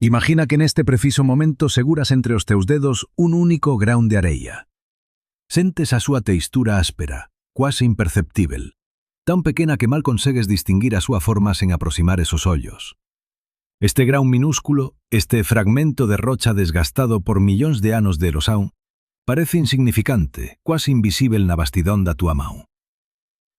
Imagina que neste preciso momento seguras entre os teus dedos un único grão de areia. Sentes a súa textura áspera, quase imperceptível, tan pequena que mal consegues distinguir a súa forma sen aproximares os ollos. Este grão minúsculo, este fragmento de rocha desgastado por millóns de anos de erosão, parece insignificante, quase invisível na vastidón da túa mão.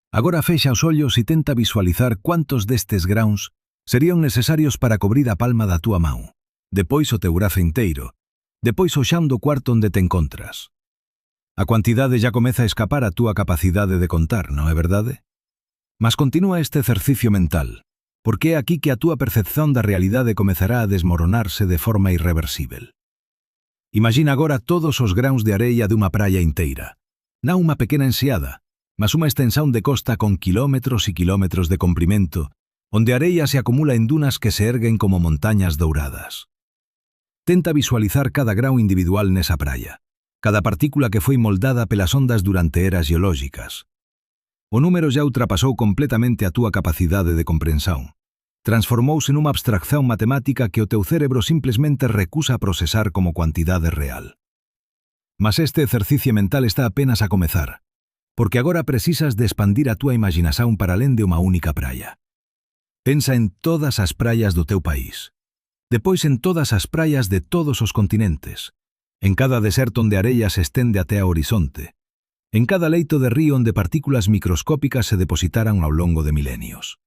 Agora fexa os ollos e tenta visualizar cuántos destes grãos serían necesarios para cobrir a palma da túa mão, depois o teu brazo inteiro, depois o xan do cuarto onde te encontras. A cuantidade já comeza a escapar a túa capacidade de contar, non é verdade? Mas continúa este exercicio mental, porque é aquí que a túa percepción da realidade comezará a desmoronarse de forma irreversible. Imagina agora todos os grãos de areia dunha praia inteira, non unha pequena enseada, mas unha extensão de costa con kilómetros e kilómetros de comprimento, onde a areia se acumula en dunas que se erguen como montañas douradas. Tenta visualizar cada grão individual nesa praia, cada partícula que foi moldada pelas ondas durante eras geológicas. O número já ultrapasou completamente a túa capacidade de comprensión. Transformouse nunha abstracción matemática que o teu cérebro simplesmente recusa a procesar como cuantidade real. Mas este exercicio mental está apenas a comezar, porque agora precisas de expandir a túa imaginación para alén de unha única praia. Pensa en todas as praias do teu país, depois en todas as praias de todos os continentes, en cada deserto onde a areia se estende até ao horizonte, en cada leito de río onde partículas microscópicas se depositaran ao longo de milenios.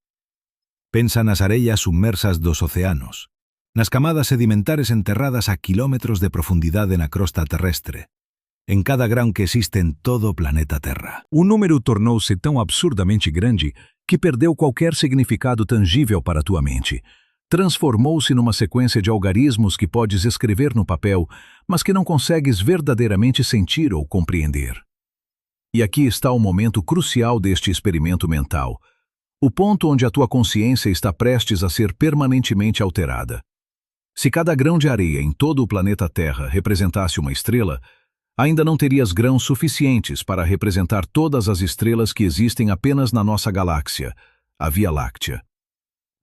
Pensa nas areias submersas dos océanos, nas camadas sedimentares enterradas a kilómetros de profundidade na crosta terrestre, en cada grão que existe en todo o planeta Terra. O número tornou-se tão absurdamente grande que perdeu qualquer significado tangível para tua mente. Transformou-se numa sequência de algarismos que podes escrever no papel, mas que não consegues verdadeiramente sentir ou compreender. E aqui está o momento crucial deste experimento mental, o ponto onde a tua consciência está prestes a ser permanentemente alterada. Se cada grão de areia em todo o planeta Terra representasse uma estrela, ainda não terias grãos suficientes para representar todas as estrelas que existem apenas na nossa galáxia, a Via Láctea.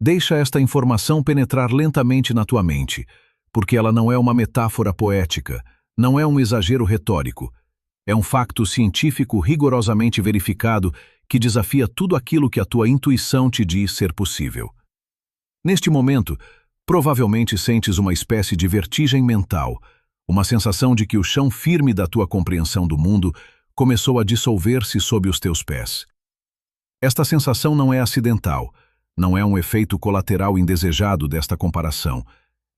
Deixa esta informação penetrar lentamente na tua mente, porque ela não é uma metáfora poética, não é um exagero retórico, é um facto científico rigorosamente verificado que desafia tudo aquilo que a tua intuição te diz ser possível. Neste momento, provavelmente sentes uma espécie de vertigem mental, uma sensação de que o chão firme da tua compreensão do mundo começou a dissolver-se sob os teus pés. Esta sensação não é acidental, não é um efeito colateral indesejado desta comparação,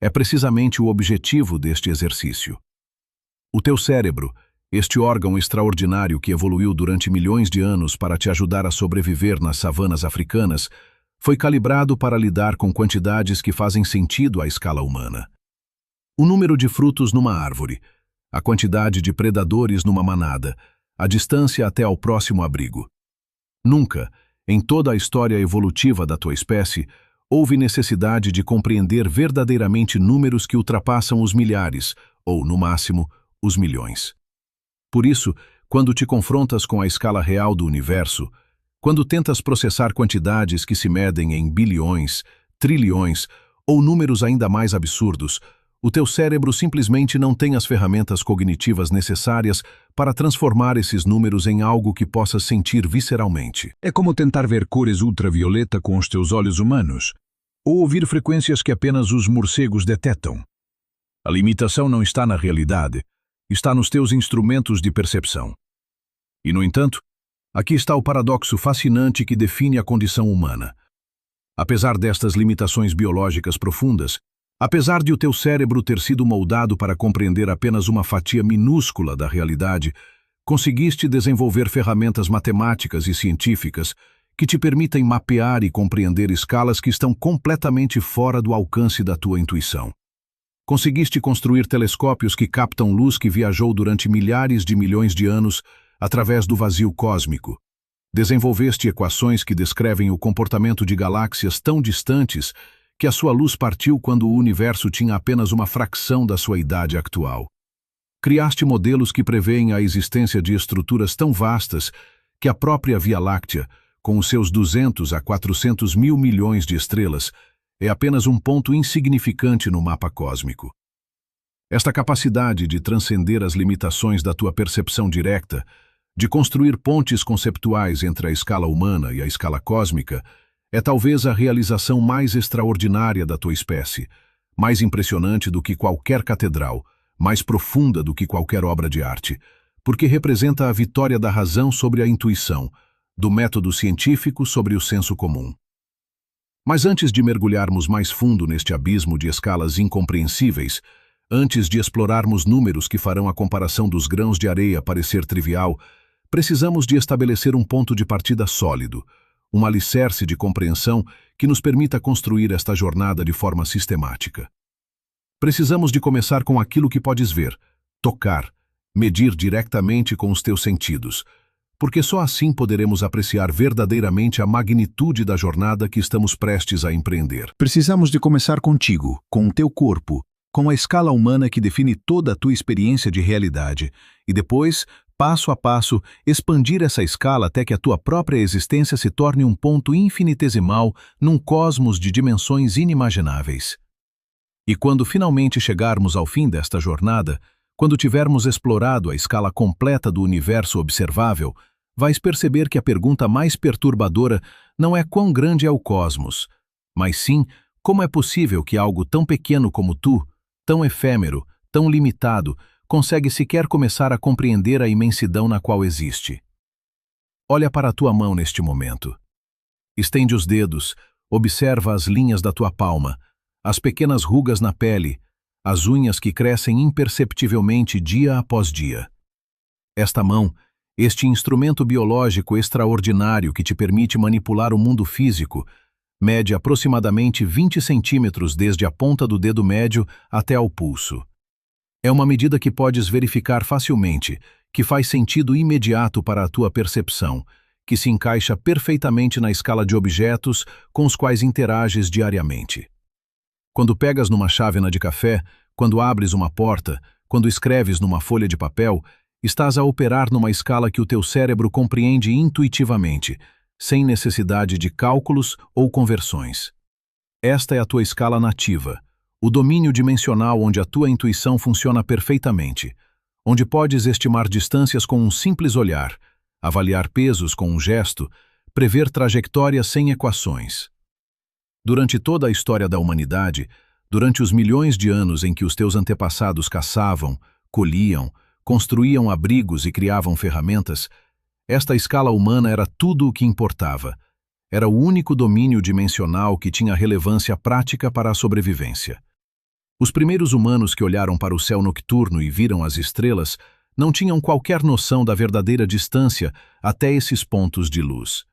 é precisamente o objetivo deste exercício. O teu cérebro, este órgão extraordinário que evoluiu durante milhões de anos para te ajudar a sobreviver nas savanas africanas, foi calibrado para lidar com quantidades que fazem sentido à escala humana. O número de frutos numa árvore, a quantidade de predadores numa manada, a distância até ao próximo abrigo. Nunca, em toda a história evolutiva da tua espécie, houve necessidade de compreender verdadeiramente números que ultrapassam os milhares, ou, no máximo, os milhões. Por isso, quando te confrontas com a escala real do universo, quando tentas processar quantidades que se medem em bilhões, trilhões ou números ainda mais absurdos, o teu cérebro simplesmente não tem as ferramentas cognitivas necessárias para transformar esses números em algo que possas sentir visceralmente. É como tentar ver cores ultravioleta com os teus olhos humanos, ou ouvir frequências que apenas os morcegos detectam. A limitação não está na realidade, está nos teus instrumentos de percepção. E, no entanto, aqui está o paradoxo fascinante que define a condição humana. Apesar destas limitações biológicas profundas, apesar de o teu cérebro ter sido moldado para compreender apenas uma fatia minúscula da realidade, conseguiste desenvolver ferramentas matemáticas e científicas que te permitem mapear e compreender escalas que estão completamente fora do alcance da tua intuição. Conseguiste construir telescópios que captam luz que viajou durante milhares de milhões de anos através do vazio cósmico. Desenvolveste equações que descrevem o comportamento de galáxias tão distantes que a sua luz partiu quando o universo tinha apenas uma fração da sua idade atual. Criaste modelos que prevêem a existência de estruturas tão vastas que a própria Via Láctea, com os seus 200 a 400 mil milhões de estrelas, é apenas um ponto insignificante no mapa cósmico. Esta capacidade de transcender as limitações da tua percepção direta, de construir pontes conceptuais entre a escala humana e a escala cósmica, é talvez a realização mais extraordinária da tua espécie, mais impressionante do que qualquer catedral, mais profunda do que qualquer obra de arte, porque representa a vitória da razão sobre a intuição, do método científico sobre o senso comum. Mas antes de mergulharmos mais fundo neste abismo de escalas incompreensíveis, antes de explorarmos números que farão a comparação dos grãos de areia parecer trivial, precisamos de estabelecer um ponto de partida sólido, um alicerce de compreensão que nos permita construir esta jornada de forma sistemática. Precisamos de começar com aquilo que podes ver, tocar, medir diretamente com os teus sentidos, porque só assim poderemos apreciar verdadeiramente a magnitude da jornada que estamos prestes a empreender. Precisamos de começar contigo, com o teu corpo, com a escala humana que define toda a tua experiência de realidade, e depois, passo a passo, expandir essa escala até que a tua própria existência se torne um ponto infinitesimal num cosmos de dimensões inimagináveis. E quando finalmente chegarmos ao fim desta jornada, quando tivermos explorado a escala completa do universo observável, vais perceber que a pergunta mais perturbadora não é quão grande é o cosmos, mas sim como é possível que algo tão pequeno como tu, tão efêmero, tão limitado, consegue sequer começar a compreender a imensidão na qual existe. Olha para a tua mão neste momento. Estende os dedos, observa as linhas da tua palma, as pequenas rugas na pele, as unhas que crescem imperceptivelmente dia após dia. Esta mão, este instrumento biológico extraordinário que te permite manipular o mundo físico, mede aproximadamente 20 centímetros desde a ponta do dedo médio até ao pulso. É uma medida que podes verificar facilmente, que faz sentido imediato para a tua percepção, que se encaixa perfeitamente na escala de objetos com os quais interages diariamente. Quando pegas numa chávena de café, quando abres uma porta, quando escreves numa folha de papel, estás a operar numa escala que o teu cérebro compreende intuitivamente, sem necessidade de cálculos ou conversões. Esta é a tua escala nativa, o domínio dimensional onde a tua intuição funciona perfeitamente, onde podes estimar distâncias com um simples olhar, avaliar pesos com um gesto, prever trajetórias sem equações. Durante toda a história da humanidade, durante os milhões de anos em que os teus antepassados caçavam, colhiam, construíam abrigos e criavam ferramentas, esta escala humana era tudo o que importava. Era o único domínio dimensional que tinha relevância prática para a sobrevivência. Os primeiros humanos que olharam para o céu nocturno e viram as estrelas não tinham qualquer noção da verdadeira distância até esses pontos de luz.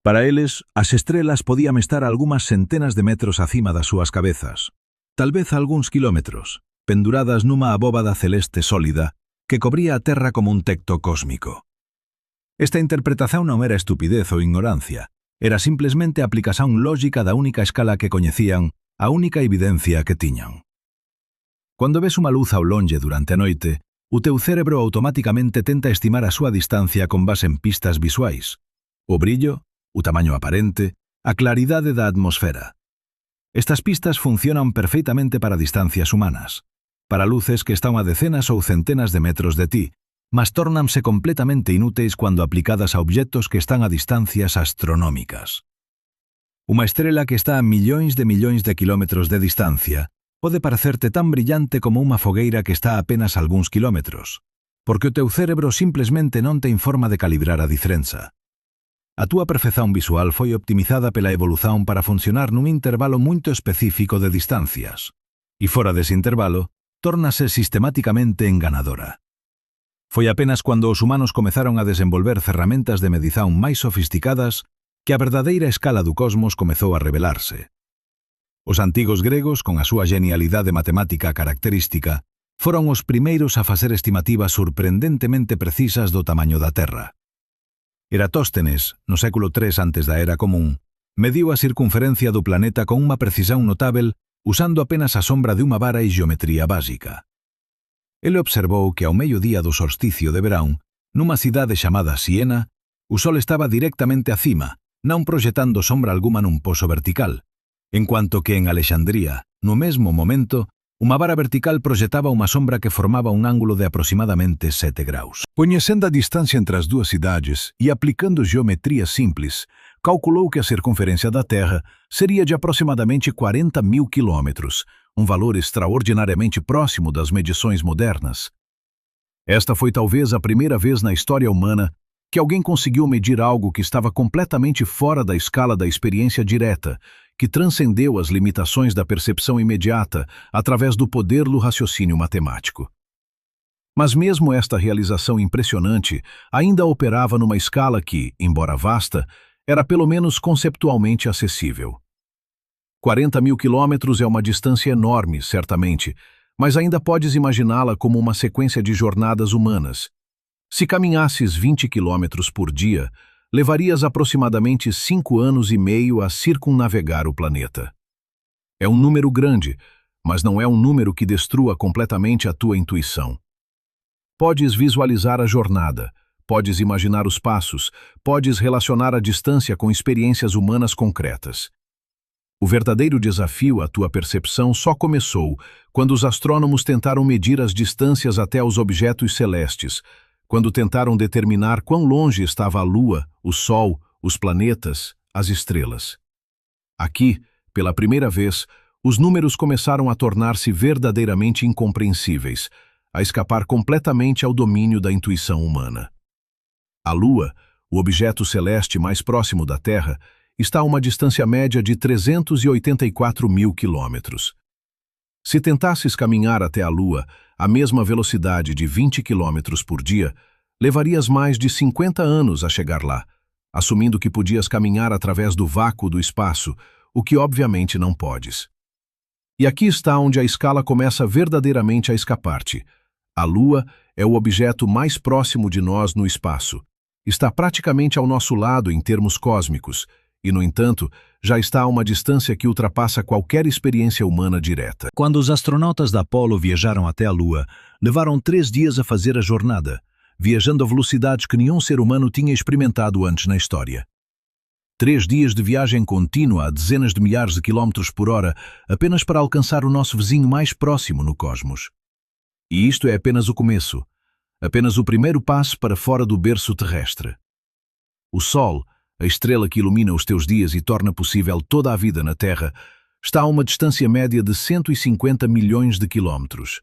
Para eles, as estrelas podían estar algumas centenas de metros acima das súas cabezas, talvez algúns quilómetros, penduradas nunha abóbada celeste sólida que cobría a Terra como un tecto cósmico. Esta interpretación non era estupidez ou ignorancia, era simplemente a aplicación lógica da única escala que coñecían, a única evidencia que tiñan. Cando ves unha luz ao longe durante a noite, o teu cérebro automáticamente tenta estimar a súa distancia con base en pistas visuais, o brillo, o tamaño aparente, a claridade da atmosfera. Estas pistas funcionan perfeitamente para distancias humanas, para luces que están a decenas ou centenas de metros de ti, mas tórnanse completamente inúteis cando aplicadas a objetos que están a distancias astronómicas. Unha estrela que está a millóns de kilómetros de distancia pode parecerte tan brillante como unha fogueira que está a apenas algúns kilómetros, porque o teu cérebro simplesmente non ten forma de calibrar a diferenza. A túa percepción visual foi optimizada pela evolución para funcionar nun intervalo moito específico de distancias, e fora dese intervalo, tórnase sistemáticamente enganadora. Foi apenas cando os humanos comezaron a desenvolver ferramentas de medición máis sofisticadas que a verdadeira escala do cosmos comezou a revelarse. Os antigos gregos, con a súa genialidade matemática característica, foron os primeiros a facer estimativas sorprendentemente precisas do tamaño da Terra. Eratóstenes, no século III antes da Era Común, mediu a circunferencia do planeta con unha precisión notável usando apenas a sombra de unha vara e geometría básica. Ele observou que ao mediodía do solsticio de verán, nunha cidade chamada Siena, o sol estaba directamente acima, non proxetando sombra alguma nun pozo vertical, enquanto que em Alexandria, no mesmo momento, uma vara vertical projetava uma sombra que formava um ângulo de aproximadamente 7 graus. Conhecendo a distância entre as duas cidades e aplicando geometria simples, calculou que a circunferência da Terra seria de aproximadamente 40.000 quilômetros, um valor extraordinariamente próximo das medições modernas. Esta foi talvez a primeira vez na história humana que alguém conseguiu medir algo que estava completamente fora da escala da experiência direta, que transcendeu as limitações da percepção imediata através do poder do raciocínio matemático. Mas mesmo esta realização impressionante ainda operava numa escala que, embora vasta, era pelo menos conceptualmente acessível. 40.000 quilômetros é uma distância enorme, certamente, mas ainda podes imaginá-la como uma sequência de jornadas humanas. Se caminhasses 20 quilômetros por dia, levarias aproximadamente 5 anos e meio a circunnavegar o planeta. É um número grande, mas não é um número que destrua completamente a tua intuição. Podes visualizar a jornada, podes imaginar os passos, podes relacionar a distância com experiências humanas concretas. O verdadeiro desafio à tua percepção só começou quando os astrônomos tentaram medir as distâncias até os objetos celestes, quando tentaram determinar quão longe estava a Lua, o Sol, os planetas, as estrelas. Aqui, pela primeira vez, os números começaram a tornar-se verdadeiramente incompreensíveis, a escapar completamente ao domínio da intuição humana. A Lua, o objeto celeste mais próximo da Terra, está a uma distância média de 384.000 quilômetros. Se tentasses caminhar até a Lua à mesma velocidade de 20 quilômetros por dia, levarias mais de 50 anos a chegar lá, assumindo que podias caminhar através do vácuo do espaço, o que obviamente não podes. E aqui está onde a escala começa verdadeiramente a escapar-te. A Lua é o objeto mais próximo de nós no espaço. Está praticamente ao nosso lado em termos cósmicos, e, no entanto, já está a uma distância que ultrapassa qualquer experiência humana direta. Quando os astronautas da Apollo viajaram até a Lua, levaram 3 dias a fazer a jornada, viajando a velocidades que nenhum ser humano tinha experimentado antes na história. 3 dias de viagem contínua a dezenas de milhares de quilómetros por hora, apenas para alcançar o nosso vizinho mais próximo no cosmos. E isto é apenas o começo, apenas o primeiro passo para fora do berço terrestre. O Sol, a estrela que ilumina os teus dias e torna possível toda a vida na Terra, está a uma distância média de 150 milhões de quilómetros.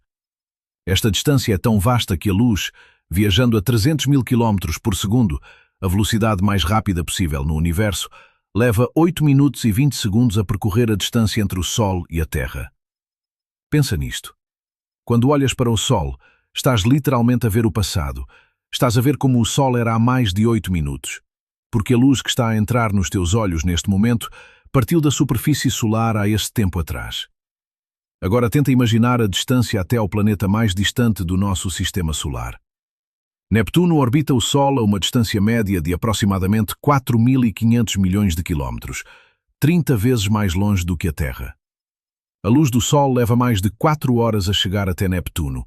Esta distância é tão vasta que a luz, viajando a 300.000 quilómetros por segundo, a velocidade mais rápida possível no universo, leva 8 minutos e 20 segundos a percorrer a distância entre o Sol e a Terra. Pensa nisto. Quando olhas para o Sol, estás literalmente a ver o passado. Estás a ver como o Sol era há mais de 8 minutos. Porque a luz que está a entrar nos teus olhos neste momento partiu da superfície solar há este tempo atrás. Agora tenta imaginar a distância até ao planeta mais distante do nosso sistema solar. Neptuno orbita o Sol a uma distância média de aproximadamente 4.500 milhões de quilómetros, 30 vezes mais longe do que a Terra. A luz do Sol leva mais de 4 horas a chegar até Neptuno,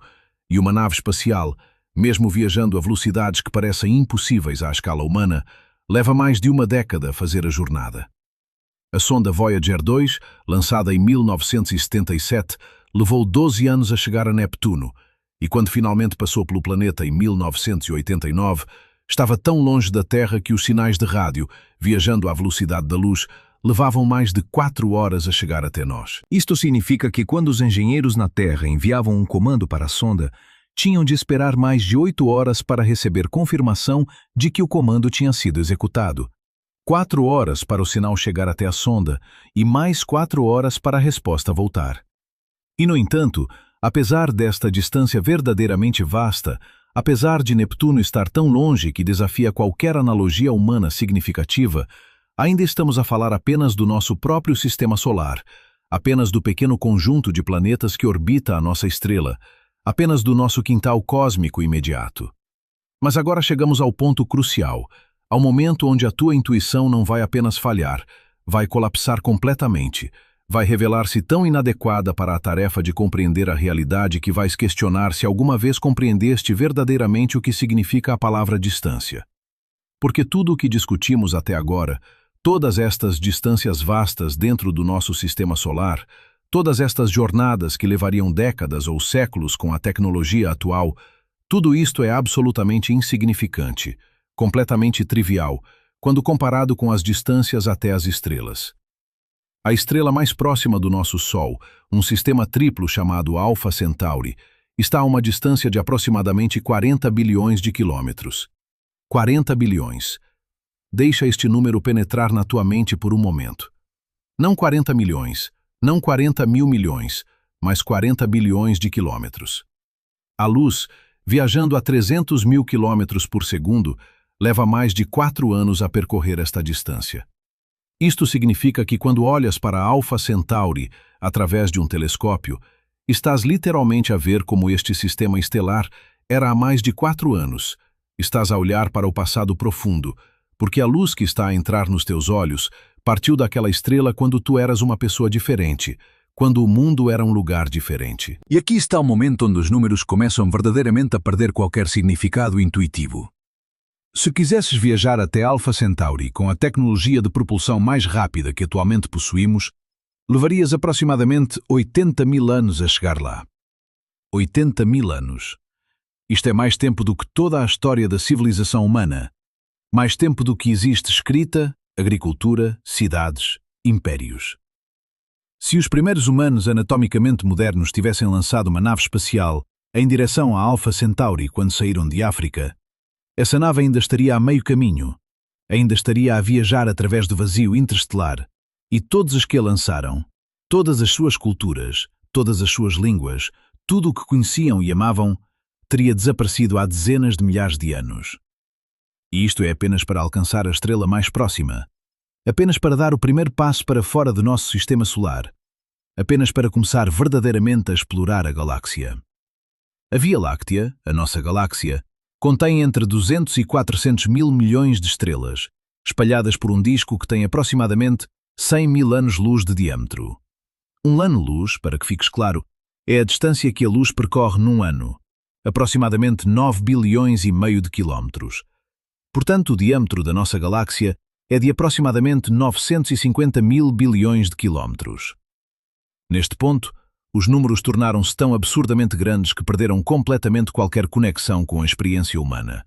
e uma nave espacial, mesmo viajando a velocidades que parecem impossíveis à escala humana, leva mais de uma década a fazer a jornada. A sonda Voyager 2, lançada em 1977, levou 12 anos a chegar a Neptuno, e quando finalmente passou pelo planeta em 1989, estava tão longe da Terra que os sinais de rádio, viajando à velocidade da luz, levavam mais de 4 horas a chegar até nós. Isto significa que quando os engenheiros na Terra enviavam um comando para a sonda, tinham de esperar mais de 8 horas para receber confirmação de que o comando tinha sido executado. 4 horas para o sinal chegar até a sonda e mais 4 horas para a resposta voltar. E, no entanto, apesar desta distância verdadeiramente vasta, apesar de Neptuno estar tão longe que desafia qualquer analogia humana significativa, ainda estamos a falar apenas do nosso próprio sistema solar, apenas do pequeno conjunto de planetas que orbita a nossa estrela, apenas do nosso quintal cósmico imediato. Mas agora chegamos ao ponto crucial, ao momento onde a tua intuição não vai apenas falhar, vai colapsar completamente, vai revelar-se tão inadequada para a tarefa de compreender a realidade que vais questionar se alguma vez compreendeste verdadeiramente o que significa a palavra distância. Porque tudo o que discutimos até agora, Todas estas distâncias vastas dentro do nosso sistema solar, todas estas jornadas que levariam décadas ou séculos com a tecnologia atual, tudo isto é absolutamente insignificante, completamente trivial, quando comparado com as distâncias até as estrelas. A estrela mais próxima do nosso Sol, um sistema triplo chamado Alpha Centauri, está a uma distância de aproximadamente 40 bilhões de quilômetros. 40 bilhões. Deixa este número penetrar na tua mente por um momento. Não 40 milhões, não 40 mil milhões, mas 40 bilhões de quilômetros. A luz, viajando a 300 mil quilômetros por segundo, leva mais de 4 anos a percorrer esta distância. Isto significa que quando olhas para Alpha Centauri através de um telescópio, estás literalmente a ver como este sistema estelar era há mais de 4 anos. Estás a olhar para o passado profundo, porque a luz que está a entrar nos teus olhos partiu daquela estrela quando tu eras uma pessoa diferente, quando o mundo era um lugar diferente. E aqui está o momento onde os números começam verdadeiramente a perder qualquer significado intuitivo. Se quisesses viajar até Alpha Centauri com a tecnologia de propulsão mais rápida que atualmente possuímos, levarias aproximadamente 80 mil anos a chegar lá. 80 mil anos. Isto é mais tempo do que toda a história da civilização humana. Mais tempo do que existe escrita, agricultura, cidades, impérios. Se os primeiros humanos anatomicamente modernos tivessem lançado uma nave espacial em direção a Alpha Centauri quando saíram de África, essa nave ainda estaria a meio caminho, ainda estaria a viajar através do vazio interestelar, e todos os que a lançaram, todas as suas culturas, todas as suas línguas, tudo o que conheciam e amavam, teria desaparecido há dezenas de milhares de anos. E isto é apenas para alcançar a estrela mais próxima, apenas para dar o primeiro passo para fora do nosso sistema solar, apenas para começar verdadeiramente a explorar a galáxia. A Via Láctea, a nossa galáxia, contém entre 200 e 400 mil milhões de estrelas, espalhadas por um disco que tem aproximadamente 100 mil anos-luz de diâmetro. Um ano-luz, para que fiques claro, é a distância que a luz percorre num ano, aproximadamente 9 bilhões e meio de quilómetros. Portanto, o diâmetro da nossa galáxia é de aproximadamente 950 mil bilhões de quilómetros. Neste ponto, os números tornaram-se tão absurdamente grandes que perderam completamente qualquer conexão com a experiência humana.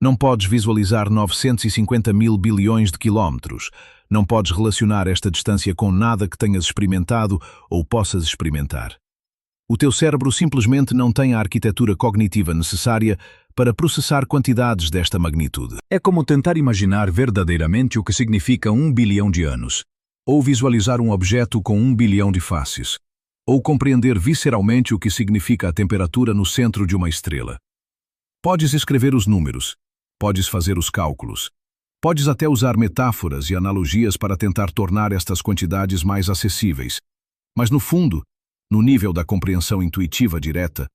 Não podes visualizar 950 mil bilhões de quilómetros, não podes relacionar esta distância com nada que tenhas experimentado ou possas experimentar. O teu cérebro simplesmente não tem a arquitetura cognitiva necessária para processar quantidades desta magnitude. É como tentar imaginar verdadeiramente o que significa 1 bilhão de anos, ou visualizar um objeto com 1 bilhão de faces, ou compreender visceralmente o que significa a temperatura no centro de uma estrela. Podes escrever os números, podes fazer os cálculos, podes até usar metáforas e analogias para tentar tornar estas quantidades mais acessíveis, mas no fundo, no nível da compreensão intuitiva direta,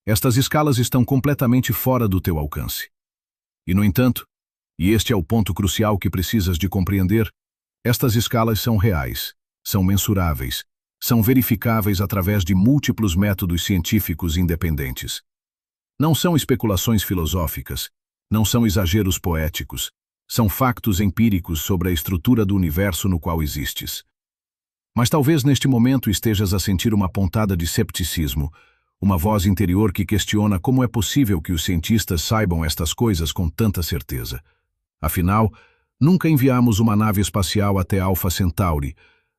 estas escalas estão completamente fora do teu alcance. E no entanto, e este é o ponto crucial que precisas de compreender, estas escalas são reais, são mensuráveis, são verificáveis através de múltiplos métodos científicos independentes. Não são especulações filosóficas, não são exageros poéticos, são factos empíricos sobre a estrutura do universo no qual existes. Mas talvez neste momento estejas a sentir uma pontada de cepticismo, uma voz interior que questiona como é possível que os cientistas saibam estas coisas com tanta certeza. Afinal, nunca enviamos uma nave espacial até Alpha Centauri,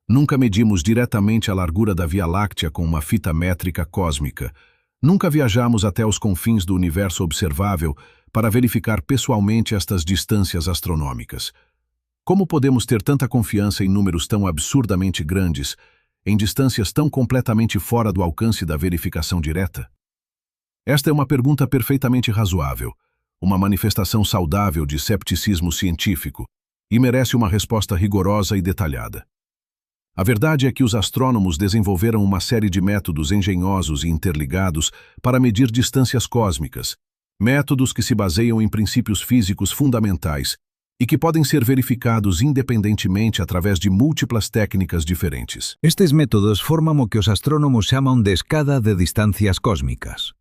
nunca medimos diretamente a largura da Via Láctea com uma fita métrica cósmica. Nunca viajamos até os confins do universo observável para verificar pessoalmente estas distâncias astronômicas. Como podemos ter tanta confiança em números tão absurdamente grandes, em distâncias tão completamente fora do alcance da verificação direta? Esta é uma pergunta perfeitamente razoável, uma manifestação saudável de cepticismo científico, e merece uma resposta rigorosa e detalhada. A verdade é que os astrônomos desenvolveram uma série de métodos engenhosos e interligados para medir distâncias cósmicas, métodos que se baseiam em princípios físicos fundamentais e que podem ser verificados independentemente através de múltiplas técnicas diferentes. Estes métodos formam o que os astrônomos chamam de escada de distâncias cósmicas,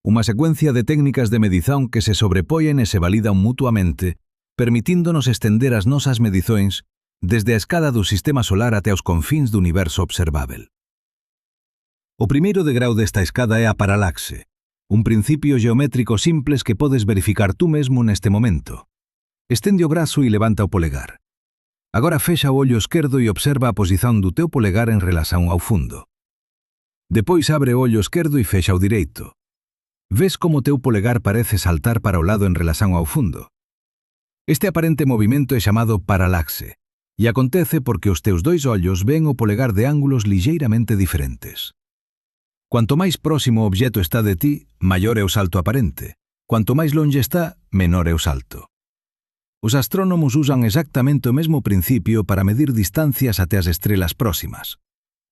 uma secuencia de técnicas de medição que se sobrepoem e se validam mutuamente, permitindo-nos estender as nosas medições desde a escada do Sistema Solar até os confins do universo observável. O primeiro degrau desta escada é a paralaxe, un principio geométrico simples que podes verificar tú mesmo neste momento. Estende o brazo e levanta o polegar. Agora fecha o ollo esquerdo e observa a posición do teu polegar en relación ao fundo. Depois abre o ollo esquerdo e fecha o direito. Ves como o teu polegar parece saltar para o lado en relación ao fundo. Este aparente movimento é chamado paralaxe, e acontece porque os teus dois ollos ven o polegar de ángulos ligeiramente diferentes. Cuanto máis próximo o objeto está de ti, maior é o salto aparente. Cuanto máis longe está, menor é o salto. Os astrónomos usan exactamente o mesmo principio para medir distancias até as estrelas próximas.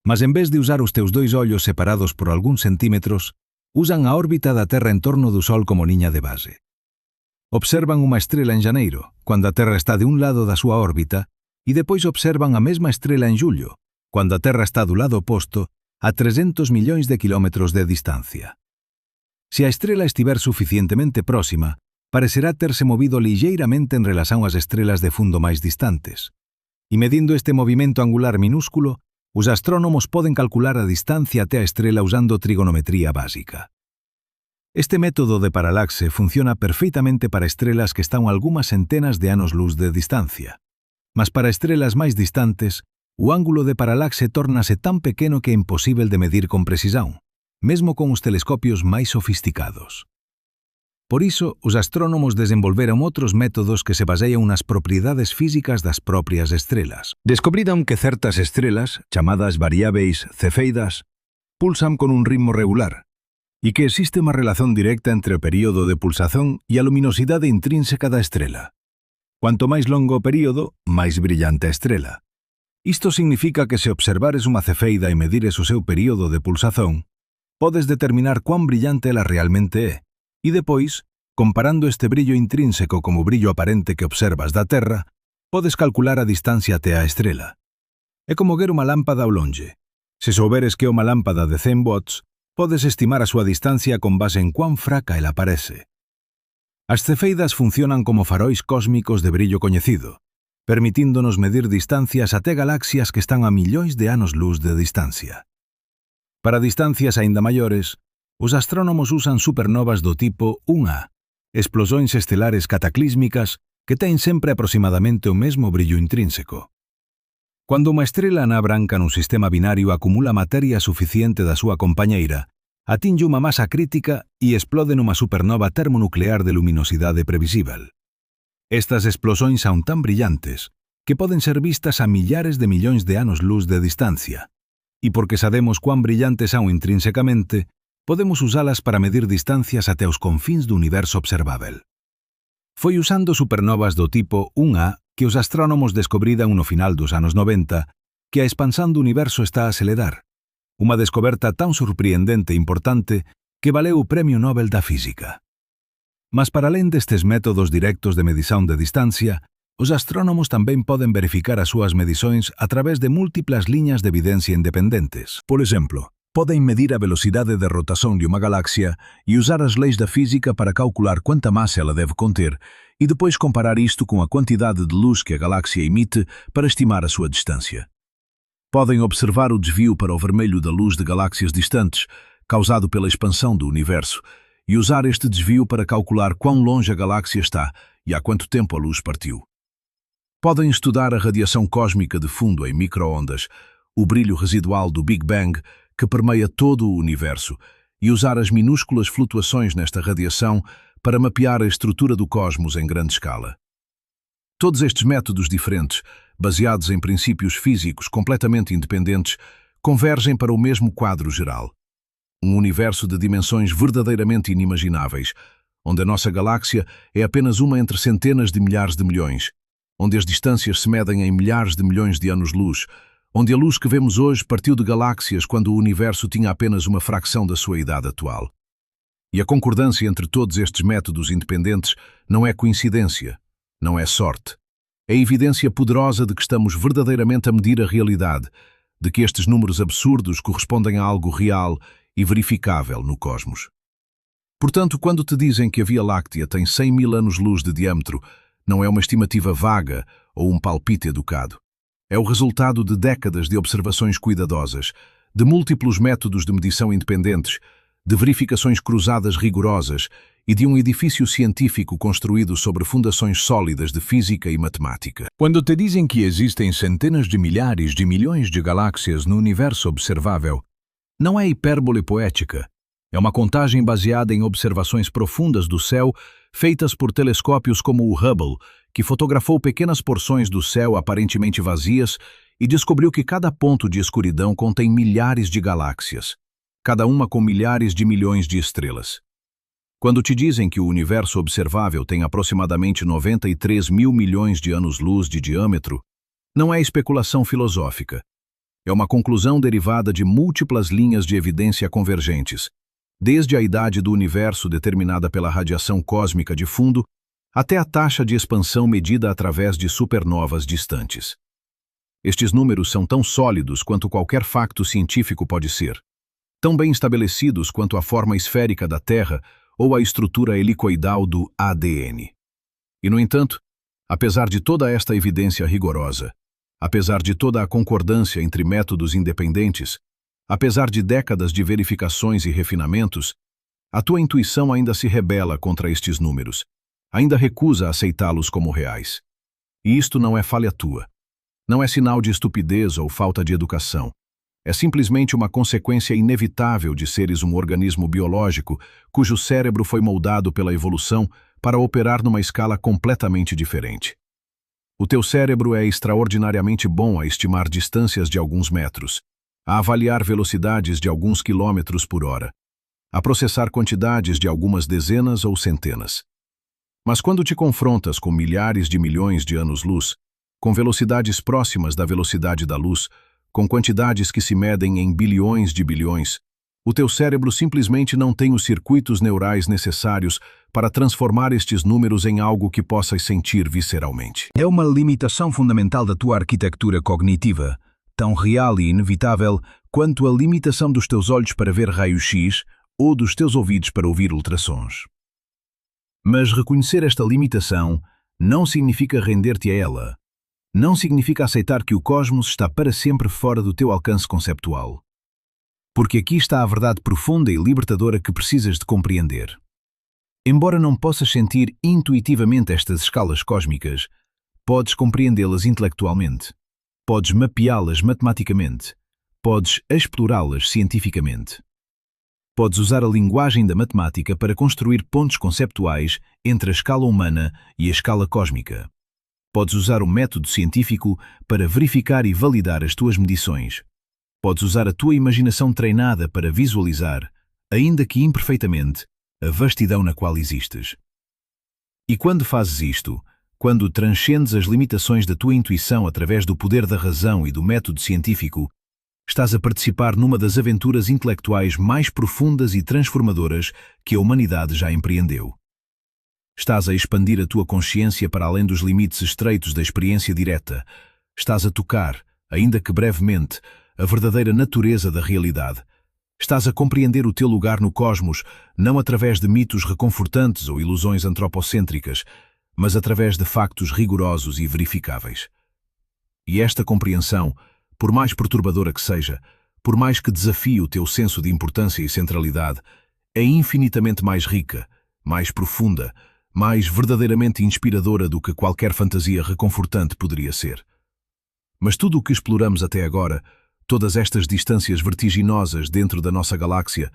Mas en vez de usar os teus dois ollos separados por algúns centímetros, usan a órbita da Terra en torno do Sol como liña de base. Observan unha estrela en xaneiro, cando a Terra está de un lado da súa órbita, e depois observan a mesma estrela en xullo, cando a Terra está do lado oposto, a 300 millóns de kilómetros de distancia. Se a estrela estiver suficientemente próxima, parecerá terse movido ligeiramente en relación ás estrelas de fundo máis distantes. E medindo este movimento angular minúsculo, os astrónomos poden calcular a distancia até a estrela usando trigonometría básica. Este método de paralaxe funciona perfeitamente para estrelas que están a algunhas centenas de anos-luz de distancia. Mas para estrelas máis distantes, o ángulo de paralaxe tórnase tan pequeno que é imposible de medir con precisão, mesmo con os telescopios máis sofisticados. Por iso, os astrónomos desenvolveron outros métodos que se baseian nas propiedades físicas das propias estrelas. Descubriron que certas estrelas, chamadas variáveis cefeidas, pulsan con un ritmo regular, e que existe unha relación directa entre o período de pulsación e a luminosidade intrínseca da estrela. Cuanto máis longo o período, máis brillante a estrela. Isto significa que se observares unha cefeida e medires o seu período de pulsación, podes determinar cuán brillante ela realmente é. E depois, comparando este brillo intrínseco como brillo aparente que observas da Terra, podes calcular a distancia até a estrela. É como ver unha lámpada ao longe. Se souberes que é unha lámpada de 100 watts, podes estimar a súa distancia con base en cuán fraca ela parece. As cefeidas funcionan como faróis cósmicos de brillo coñecido, permitíndonos medir distancias até galaxias que están a millóns de anos-luz de distancia. Para distancias aínda maiores, os astrónomos usan supernovas do tipo 1A, explosións estelares cataclísmicas que ten sempre aproximadamente o mesmo brillo intrínseco. Cando unha estrela aná branca nun sistema binario acumula materia suficiente da súa compañeira, atinge unha masa crítica e explode nunha supernova termonuclear de luminosidade previsível. Estas explosións son tan brillantes que poden ser vistas a millares de millóns de anos-luz de distancia, e porque sabemos cuán brillantes son intrínsecamente, podemos usalas para medir distancias até os confins do universo observável. Foi usando supernovas do tipo 1A que os astrónomos descubriran no final dos anos 90 que a expansán do universo está a acelerar, unha descoberta tan surpreendente e importante que valeu o Premio Nobel da Física. Mas para alén destes métodos directos de medición de distancia, os astrónomos tamén poden verificar as súas medições a través de múltiplas liñas de evidencia independentes. Por exemplo, podem medir a velocidade de rotação de uma galáxia e usar as leis da física para calcular quanta massa ela deve conter e depois comparar isto com a quantidade de luz que a galáxia emite para estimar a sua distância. Podem observar o desvio para o vermelho da luz de galáxias distantes, causado pela expansão do universo, e usar este desvio para calcular quão longe a galáxia está e há quanto tempo a luz partiu. Podem estudar a radiação cósmica de fundo em micro-ondas, o brilho residual do Big Bang, que permeia todo o universo, e usar as minúsculas flutuações nesta radiação para mapear a estrutura do cosmos em grande escala. Todos estes métodos diferentes, baseados em princípios físicos completamente independentes, convergem para o mesmo quadro geral. Um universo de dimensões verdadeiramente inimagináveis, onde a nossa galáxia é apenas uma entre centenas de milhares de milhões, onde as distâncias se medem em milhares de milhões de anos-luz, onde a luz que vemos hoje partiu de galáxias quando o universo tinha apenas uma fração da sua idade atual. E a concordância entre todos estes métodos independentes não é coincidência, não é sorte. É evidência poderosa de que estamos verdadeiramente a medir a realidade, de que estes números absurdos correspondem a algo real e verificável no cosmos. Portanto, quando te dizem que a Via Láctea tem 100 mil anos-luz de diâmetro, não é uma estimativa vaga ou um palpite educado. É o resultado de décadas de observações cuidadosas, de múltiplos métodos de medição independentes, de verificações cruzadas rigorosas e de um edifício científico construído sobre fundações sólidas de física e matemática. Quando te dizem que existem centenas de milhares de milhões de galáxias no universo observável, não é hipérbole poética. É uma contagem baseada em observações profundas do céu feitas por telescópios como o Hubble, que fotografou pequenas porções do céu aparentemente vazias e descobriu que cada ponto de escuridão contém milhares de galáxias, cada uma com milhares de milhões de estrelas. Quando te dizem que o universo observável tem aproximadamente 93 mil milhões de anos-luz de diâmetro, não é especulação filosófica. É uma conclusão derivada de múltiplas linhas de evidência convergentes, desde a idade do universo determinada pela radiação cósmica de fundo até a taxa de expansão medida através de supernovas distantes. Estes números são tão sólidos quanto qualquer facto científico pode ser, tão bem estabelecidos quanto a forma esférica da Terra ou a estrutura helicoidal do ADN. E, no entanto, apesar de toda esta evidência rigorosa, apesar de toda a concordância entre métodos independentes, apesar de décadas de verificações e refinamentos, a tua intuição ainda se rebela contra estes números, ainda recusa aceitá-los como reais. E isto não é falha tua. Não é sinal de estupidez ou falta de educação. É simplesmente uma consequência inevitável de seres um organismo biológico cujo cérebro foi moldado pela evolução para operar numa escala completamente diferente. O teu cérebro é extraordinariamente bom a estimar distâncias de alguns metros, a avaliar velocidades de alguns quilômetros por hora, a processar quantidades de algumas dezenas ou centenas. Mas quando te confrontas com milhares de milhões de anos-luz, com velocidades próximas da velocidade da luz, com quantidades que se medem em bilhões de bilhões, o teu cérebro simplesmente não tem os circuitos neurais necessários para transformar estes números em algo que possas sentir visceralmente. É uma limitação fundamental da tua arquitetura cognitiva, tão real e inevitável quanto a limitação dos teus olhos para ver raio-x ou dos teus ouvidos para ouvir ultrassons. Mas reconhecer esta limitação não significa render-te a ela. Não significa aceitar que o cosmos está para sempre fora do teu alcance conceptual. Porque aqui está a verdade profunda e libertadora que precisas de compreender. Embora não possas sentir intuitivamente estas escalas cósmicas, podes compreendê-las intelectualmente. Podes mapeá-las matematicamente. Podes explorá-las cientificamente. Podes usar a linguagem da matemática para construir pontes conceptuais entre a escala humana e a escala cósmica. Podes usar o método científico para verificar e validar as tuas medições. Podes usar a tua imaginação treinada para visualizar, ainda que imperfeitamente, a vastidão na qual existes. E quando fazes isto, quando transcendes as limitações da tua intuição através do poder da razão e do método científico, estás a participar numa das aventuras intelectuais mais profundas e transformadoras que a humanidade já empreendeu. Estás a expandir a tua consciência para além dos limites estreitos da experiência direta. Estás a tocar, ainda que brevemente, a verdadeira natureza da realidade. Estás a compreender o teu lugar no cosmos, não através de mitos reconfortantes ou ilusões antropocêntricas, mas através de factos rigorosos e verificáveis. E esta compreensão, por mais perturbadora que seja, por mais que desafie o teu senso de importância e centralidade, é infinitamente mais rica, mais profunda, mais verdadeiramente inspiradora do que qualquer fantasia reconfortante poderia ser. Mas tudo o que exploramos até agora, todas estas distâncias vertiginosas dentro da nossa galáxia,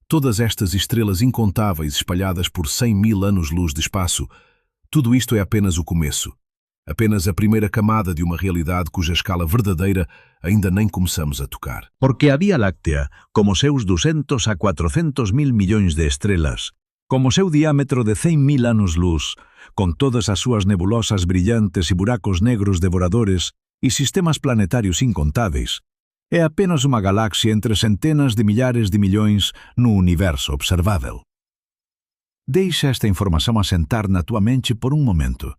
todas estas estrelas incontáveis espalhadas por 100 mil anos-luz de espaço, tudo isto é apenas o começo, apenas a primeira camada de uma realidade cuja escala verdadeira ainda nem começamos a tocar. Porque a Vía Láctea, como seus 200 a 400 mil milhões de estrelas, como seu diámetro de 100.000 anos-luz, com todas as suas nebulosas brilhantes e buracos negros devoradores e sistemas planetários incontáveis, é apenas uma galáxia entre centenas de milhares de milhões no universo observável. Deixa esta informação assentar na tua mente por um momento.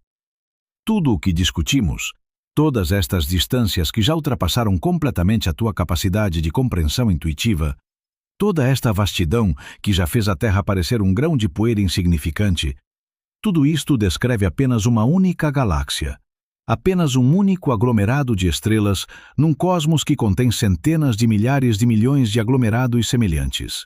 Tudo o que discutimos, todas estas distâncias que já ultrapassaram completamente a tua capacidade de compreensão intuitiva, toda esta vastidão que já fez a Terra parecer um grão de poeira insignificante, tudo isto descreve apenas uma única galáxia, Apenas um único aglomerado de estrelas num cosmos que contém centenas de milhares de milhões de aglomerados semelhantes.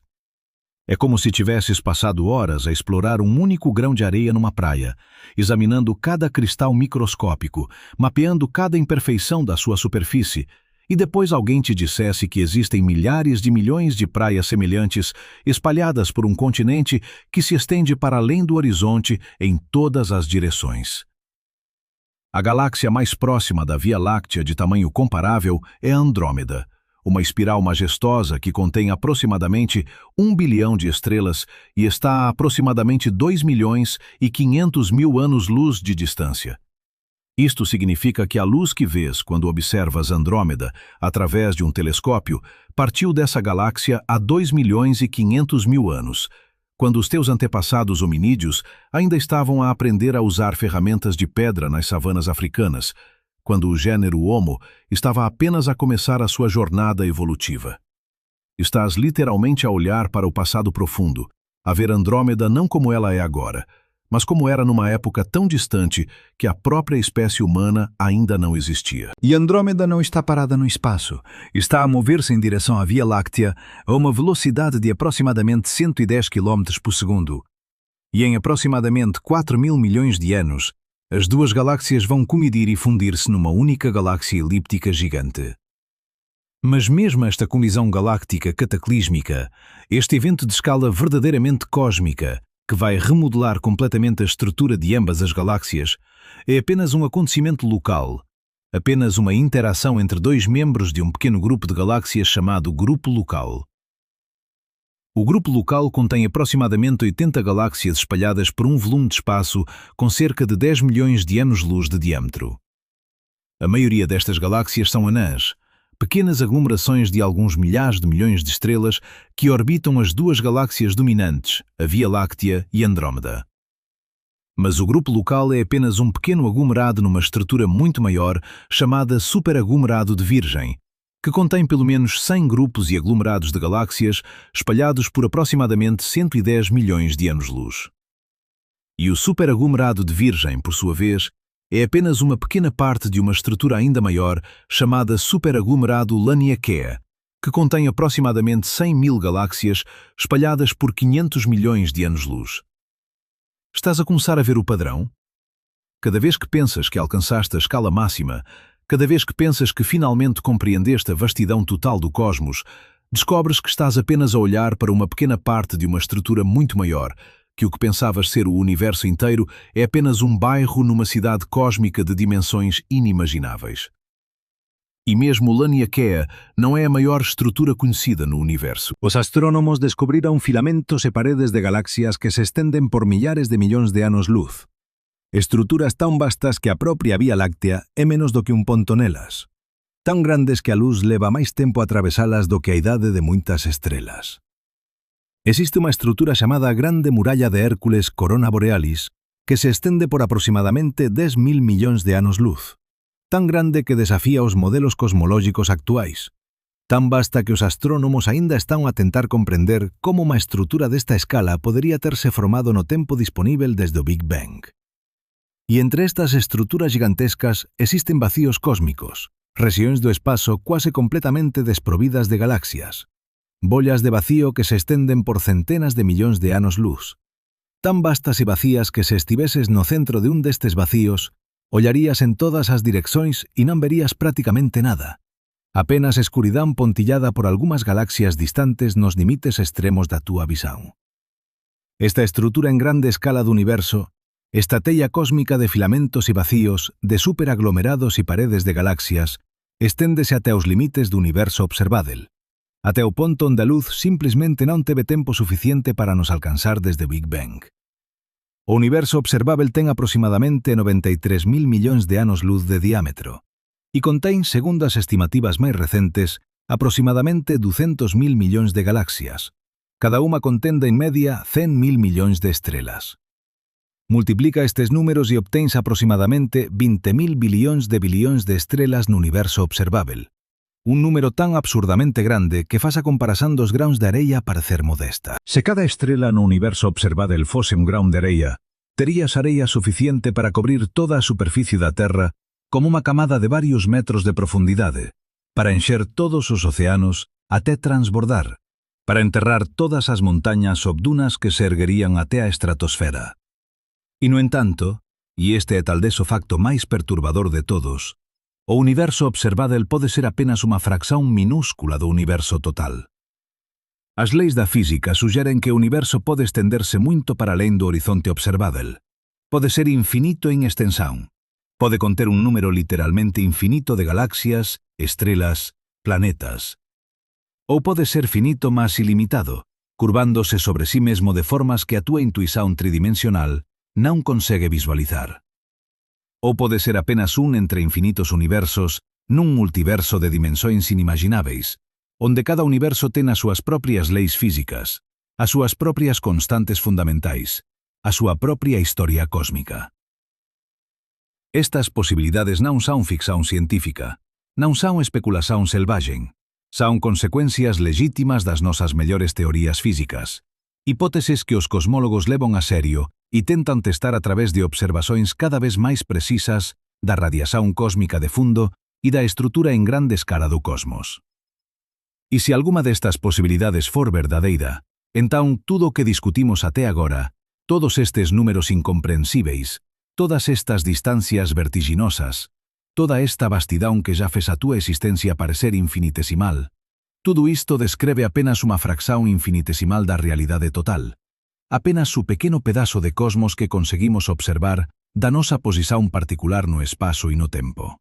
É como se tivesses passado horas a explorar um único grão de areia numa praia, examinando cada cristal microscópico, mapeando cada imperfeição da sua superfície, e depois alguém te dissesse que existem milhares de milhões de praias semelhantes espalhadas por um continente que se estende para além do horizonte em todas as direções. A galáxia mais próxima da Via Láctea de tamanho comparável é Andrômeda, uma espiral majestosa que contém aproximadamente 1 bilhão de estrelas e está a aproximadamente 2.500.000 anos-luz de distância. Isto significa que a luz que vês quando observas Andrômeda através de um telescópio partiu dessa galáxia há 2.500.000 anos, quando os teus antepassados hominídeos ainda estavam a aprender a usar ferramentas de pedra nas savanas africanas, quando o gênero Homo estava apenas a começar a sua jornada evolutiva. Estás literalmente a olhar para o passado profundo, a ver Andrômeda não como ela é agora, mas como era numa época tão distante que a própria espécie humana ainda não existia. E Andrômeda não está parada no espaço. Está a mover-se em direção à Via Láctea a uma velocidade de aproximadamente 110 km por segundo. E em aproximadamente 4.000 milhões de anos, as duas galáxias vão colidir e fundir-se numa única galáxia elíptica gigante. Mas mesmo esta colisão galáctica cataclísmica, este evento de escala verdadeiramente cósmica, que vai remodelar completamente a estrutura de ambas as galáxias, é apenas um acontecimento local, apenas uma interação entre dois membros de um pequeno grupo de galáxias chamado Grupo Local. O Grupo Local contém aproximadamente 80 galáxias espalhadas por um volume de espaço com cerca de 10 milhões de anos-luz de diâmetro. A maioria destas galáxias são anãs, pequenas aglomerações de alguns milhares de milhões de estrelas que orbitam as duas galáxias dominantes, a Via Láctea e Andrômeda. Mas o Grupo Local é apenas um pequeno aglomerado numa estrutura muito maior chamada superaglomerado de Virgem, que contém pelo menos 100 grupos e aglomerados de galáxias espalhados por aproximadamente 110 milhões de anos-luz. E o superaglomerado de Virgem, por sua vez, é apenas uma pequena parte de uma estrutura ainda maior chamada superaglomerado Laniakea, que contém aproximadamente 100.000 galáxias espalhadas por 500 milhões de anos-luz. Estás a começar a ver o padrão? Cada vez que pensas que alcançaste a escala máxima, cada vez que pensas que finalmente compreendeste a vastidão total do cosmos, descobres que estás apenas a olhar para uma pequena parte de uma estrutura muito maior, que o que pensavas ser o universo inteiro é apenas um bairro numa cidade cósmica de dimensões inimagináveis. E mesmo Laniakea não é a maior estrutura conhecida no universo. Os astrônomos descobriram filamentos e paredes de galáxias que se estendem por milhares de milhões de anos-luz. Estruturas tão vastas que a própria Via Láctea é menos do que um ponto nelas. Tão grandes que a luz leva máis tempo a atravesá-las do que a idade de muitas estrelas. Existe uma estrutura chamada Grande Muralla de Hércules Corona Borealis que se estende por aproximadamente 10.000 milhões de anos-luz. Tan grande que desafía os modelos cosmológicos actuais. Tan vasta que os astrónomos aínda están a tentar comprender como uma estrutura desta escala podería terse formado no tempo disponível desde o Big Bang. E entre estas estruturas gigantescas existen vacíos cósmicos, rexións do espazo quase completamente desprovidas de galaxias, bollas de vacío que se estenden por centenas de millóns de anos-luz, tan vastas e vacías que se estiveses no centro de un destes vacíos, ollarías en todas as direccións e non verías prácticamente nada, apenas escuridán pontillada por algunhas galaxias distantes nos limites extremos da túa visão. Esta estrutura en grande escala do universo, esta teia cósmica de filamentos e vacíos, de superaglomerados e paredes de galaxias, esténdese até os limites do universo observável, até o ponto onde a luz simplesmente non teve tempo suficiente para nos alcanzar desde o Big Bang. O universo observável ten aproximadamente 93.000 millóns de anos-luz de diámetro e contén, segundo as estimativas máis recentes, aproximadamente 200.000 millóns de galaxias. Cada unha contende en media 100.000 millóns de estrelas. Multiplica estes números e obtens aproximadamente 20.000 billións de estrelas no universo observável. Un número tan absurdamente grande que faz a comparación dos grãos de areia parecer modesta. Se cada estrela no universo observável fose un grão de areia, terías areia suficiente para cobrir toda a superficie da Terra como uma camada de vários metros de profundidade, para encher todos os oceanos até transbordar, para enterrar todas as montañas sob dunas que se erguerían até a estratosfera. E, no entanto, e este é talvez o facto máis perturbador de todos, o universo observável pode ser apenas unha fracción minúscula do universo total. As leis da física suxeren que o universo pode estenderse moito para alén do horizonte observável. Pode ser infinito en extensão. Pode conter un número literalmente infinito de galaxias, estrelas, planetas. Ou pode ser finito mas ilimitado, curvándose sobre sí mesmo de formas que a túa intuición tridimensional non consegue visualizar. Ou pode ser apenas un entre infinitos universos nun multiverso de dimensões inimagináveis, onde cada universo ten as súas propias leis físicas, as súas propias constantes fundamentais, a súa propia historia cósmica. Estas posibilidades non son ficción científica, non son especulación selvaxen, son consecuencias legítimas das nosas mellores teorías físicas, hipóteses que os cosmólogos levan a serio e tentan testar a través de observacións cada vez máis precisas da radiación cósmica de fundo e da estrutura en grande escala do cosmos. E se alguma destas posibilidades for verdadeira, entón tudo o que discutimos até agora, todos estes números incomprensíveis, todas estas distancias vertiginosas, toda esta vastidão que já fez a túa existencia parecer infinitesimal, tudo isto descreve apenas unha fracción infinitesimal da realidade total, apenas o pequeno pedazo de cosmos que conseguimos observar da nosa posición particular no espaço e no tempo.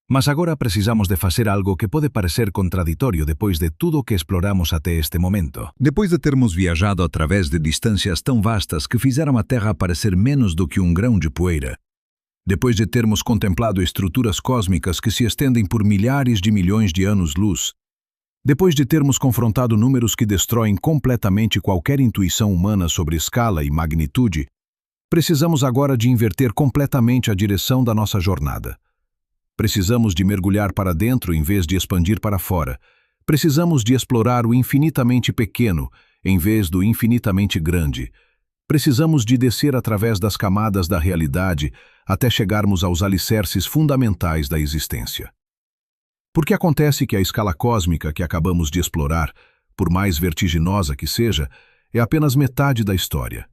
Mas agora precisamos de facer algo que pode parecer contraditorio depois de tudo que exploramos até este momento. Depois de termos viajado através de distâncias tão vastas que fizeram a Terra parecer menos do que um grão de poeira, depois de termos contemplado estruturas cósmicas que se estendem por milhares de milhões de anos-luz, depois de termos confrontado números que destroem completamente qualquer intuição humana sobre escala e magnitude, precisamos agora de inverter completamente a direção da nossa jornada. Precisamos de mergulhar para dentro em vez de expandir para fora. Precisamos de explorar o infinitamente pequeno em vez do infinitamente grande. Precisamos de descer através das camadas da realidade até chegarmos aos alicerces fundamentais da existência. Porque acontece que a escala cósmica que acabamos de explorar, por mais vertiginosa que seja, é apenas metade da história.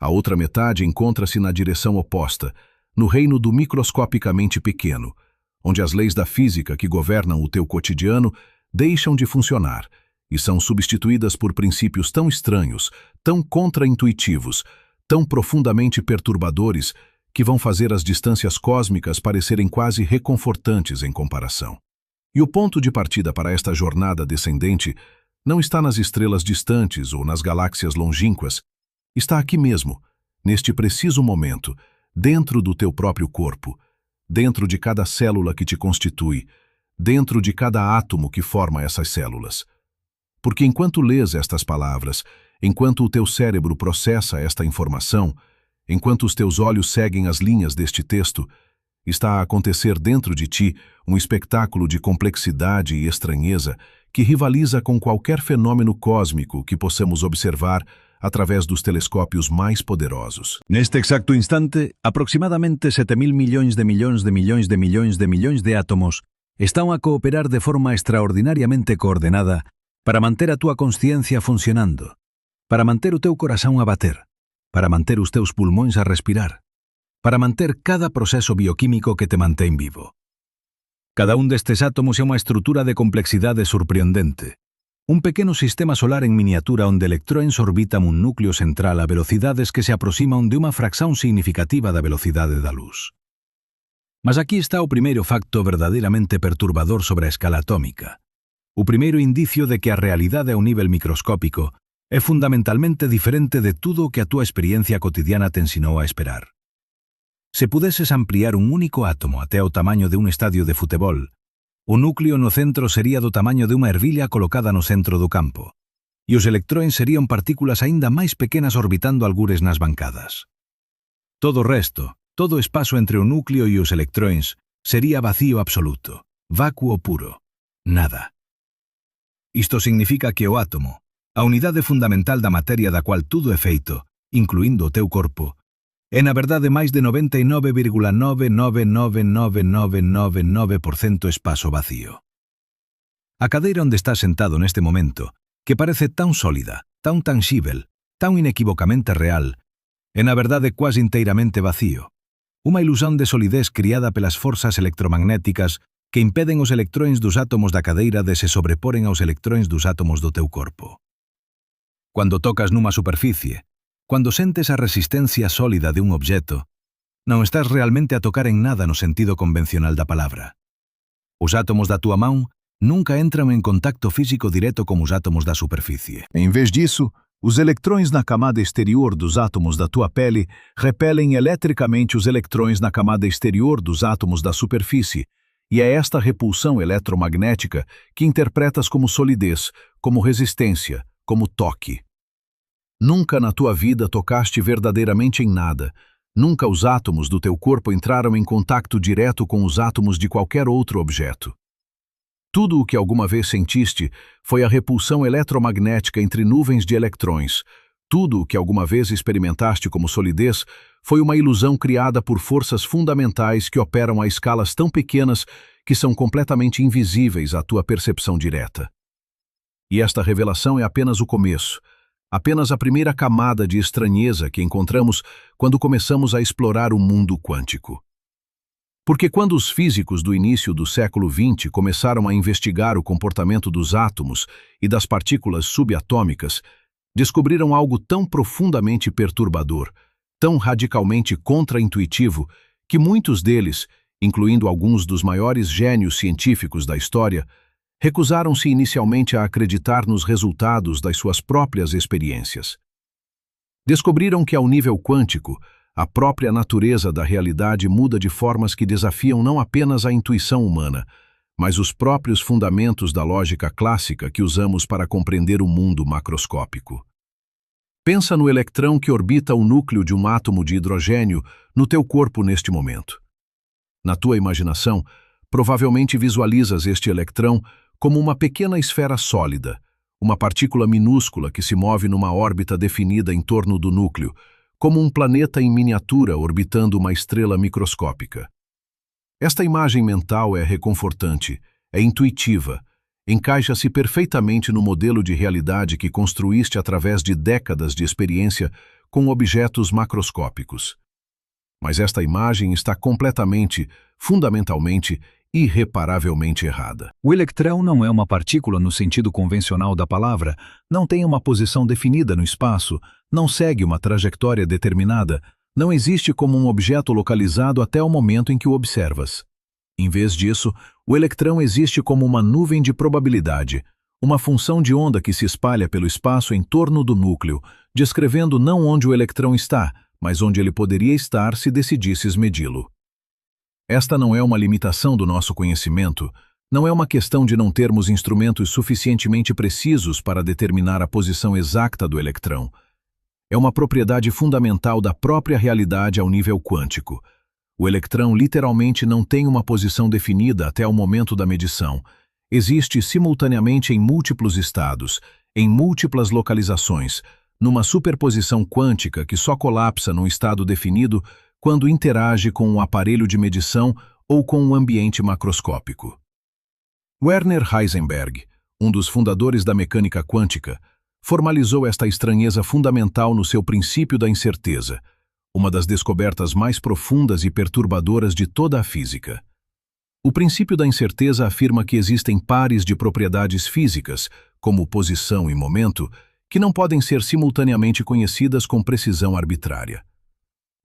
A outra metade encontra-se na direção oposta, no reino do microscopicamente pequeno, onde as leis da física que governam o teu cotidiano deixam de funcionar e são substituídas por princípios tão estranhos, tão contraintuitivos, tão profundamente perturbadores que vão fazer as distâncias cósmicas parecerem quase reconfortantes em comparação. E o ponto de partida para esta jornada descendente não está nas estrelas distantes ou nas galáxias longínquas, está aqui mesmo, neste preciso momento, dentro do teu próprio corpo, dentro de cada célula que te constitui, dentro de cada átomo que forma essas células. Porque enquanto lês estas palavras, enquanto o teu cérebro processa esta informação, enquanto os teus olhos seguem as linhas deste texto, está a acontecer dentro de ti um espetáculo de complexidade e estranheza que rivaliza com qualquer fenômeno cósmico que possamos observar através dos telescópios mais poderosos. Neste exacto instante, aproximadamente 7.000 milhões de milhões de milhões de milhões de milhões de átomos estão a cooperar de forma extraordinariamente coordenada para manter a tua consciência funcionando, para manter o teu coração a bater, para manter os teus pulmões a respirar, para manter cada proceso bioquímico que te mantém vivo. Cada um destes átomos é uma estrutura de complexidade surpreendente. Un pequeno sistema solar en miniatura onde electróns orbitan un núcleo central a velocidades que se aproximan de unha fracción significativa da velocidade da luz. Mas aquí está o primeiro facto verdadeiramente perturbador sobre a escala atómica. O primeiro indicio de que a realidade a un nivel microscópico é fundamentalmente diferente de tudo o que a túa experiencia cotidiana te ensinou a esperar. Se pudeses ampliar un único átomo até o tamaño de un estadio de futebol, o núcleo no centro sería do tamaño de unha ervilha colocada no centro do campo, e os electróns serían partículas aínda máis pequenas orbitando algures nas bancadas. Todo o resto, todo o espazo entre o núcleo e os electróns, sería vacío absoluto, vácuo puro, nada. Isto significa que o átomo, a unidade fundamental da materia da cual tudo é feito, incluindo o teu corpo, É, na verdade, mais de 99,999999% espaço vacío. A cadeira onde estás sentado neste momento, que parece tão sólida, tão tangível, tão inequivocamente real, é na verdade quase inteiramente vacío. Uma ilusão de solidez criada pelas forças electromagnéticas que impeden os electrões dos átomos da cadeira de se sobreporem aos electrões dos átomos do teu corpo. Quando tocas numa superfície, quando sentes a resistência sólida de um objeto, não estás realmente a tocar em nada no sentido convencional da palavra. Os átomos da tua mão nunca entram em contacto físico direto com os átomos da superfície. Em vez disso, os eletrões na camada exterior dos átomos da tua pele repelem eletricamente os eletrões na camada exterior dos átomos da superfície, e é esta repulsão eletromagnética que interpretas como solidez, como resistência, como toque. Nunca na tua vida tocaste verdadeiramente em nada. Nunca os átomos do teu corpo entraram em contato direto com os átomos de qualquer outro objeto. Tudo o que alguma vez sentiste foi a repulsão eletromagnética entre nuvens de eletrões. Tudo o que alguma vez experimentaste como solidez foi uma ilusão criada por forças fundamentais que operam a escalas tão pequenas que são completamente invisíveis à tua percepção direta. E esta revelação é apenas o começo, apenas a primeira camada de estranheza que encontramos quando começamos a explorar o mundo quântico. Porque quando os físicos do início do século XX começaram a investigar o comportamento dos átomos e das partículas subatômicas, descobriram algo tão profundamente perturbador, tão radicalmente contraintuitivo, que muitos deles, incluindo alguns dos maiores gênios científicos da história, recusaram-se inicialmente a acreditar nos resultados das suas próprias experiências. Descobriram que, ao nível quântico, a própria natureza da realidade muda de formas que desafiam não apenas a intuição humana, mas os próprios fundamentos da lógica clássica que usamos para compreender o mundo macroscópico. Pensa no electrão que orbita o núcleo de um átomo de hidrogênio no teu corpo neste momento. Na tua imaginação, provavelmente visualizas este electrão como uma pequena esfera sólida, uma partícula minúscula que se move numa órbita definida em torno do núcleo, como um planeta em miniatura orbitando uma estrela microscópica. Esta imagem mental é reconfortante, é intuitiva, encaixa-se perfeitamente no modelo de realidade que construíste através de décadas de experiência com objetos macroscópicos. Mas esta imagem está completamente, fundamentalmente, irreparavelmente errada. O electrão não é uma partícula no sentido convencional da palavra, não tem uma posição definida no espaço, não segue uma trajetória determinada, não existe como um objeto localizado até o momento em que o observas. Em vez disso, o electrão existe como uma nuvem de probabilidade, uma função de onda que se espalha pelo espaço em torno do núcleo, descrevendo não onde o electrão está, mas onde ele poderia estar se decidisses medi-lo. Esta não é uma limitação do nosso conhecimento, não é uma questão de não termos instrumentos suficientemente precisos para determinar a posição exata do electrão. É uma propriedade fundamental da própria realidade ao nível quântico. O electrão literalmente não tem uma posição definida até o momento da medição. Existe simultaneamente em múltiplos estados, em múltiplas localizações, numa superposição quântica que só colapsa num estado definido quando interage com um aparelho de medição ou com um ambiente macroscópico. Werner Heisenberg, um dos fundadores da mecânica quântica, formalizou esta estranheza fundamental no seu princípio da incerteza, uma das descobertas mais profundas e perturbadoras de toda a física. O princípio da incerteza afirma que existem pares de propriedades físicas, como posição e momento, que não podem ser simultaneamente conhecidas com precisão arbitrária.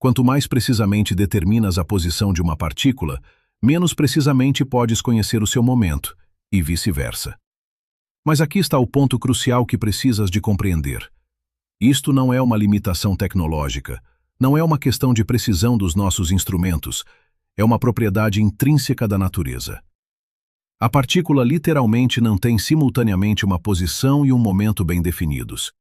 Quanto mais precisamente determinas a posição de uma partícula, menos precisamente podes conhecer o seu momento, e vice-versa. Mas aqui está o ponto crucial que precisas de compreender. Isto não é uma limitação tecnológica, não é uma questão de precisão dos nossos instrumentos, é uma propriedade intrínseca da natureza. A partícula literalmente não tem simultaneamente uma posição e um momento bem definidos.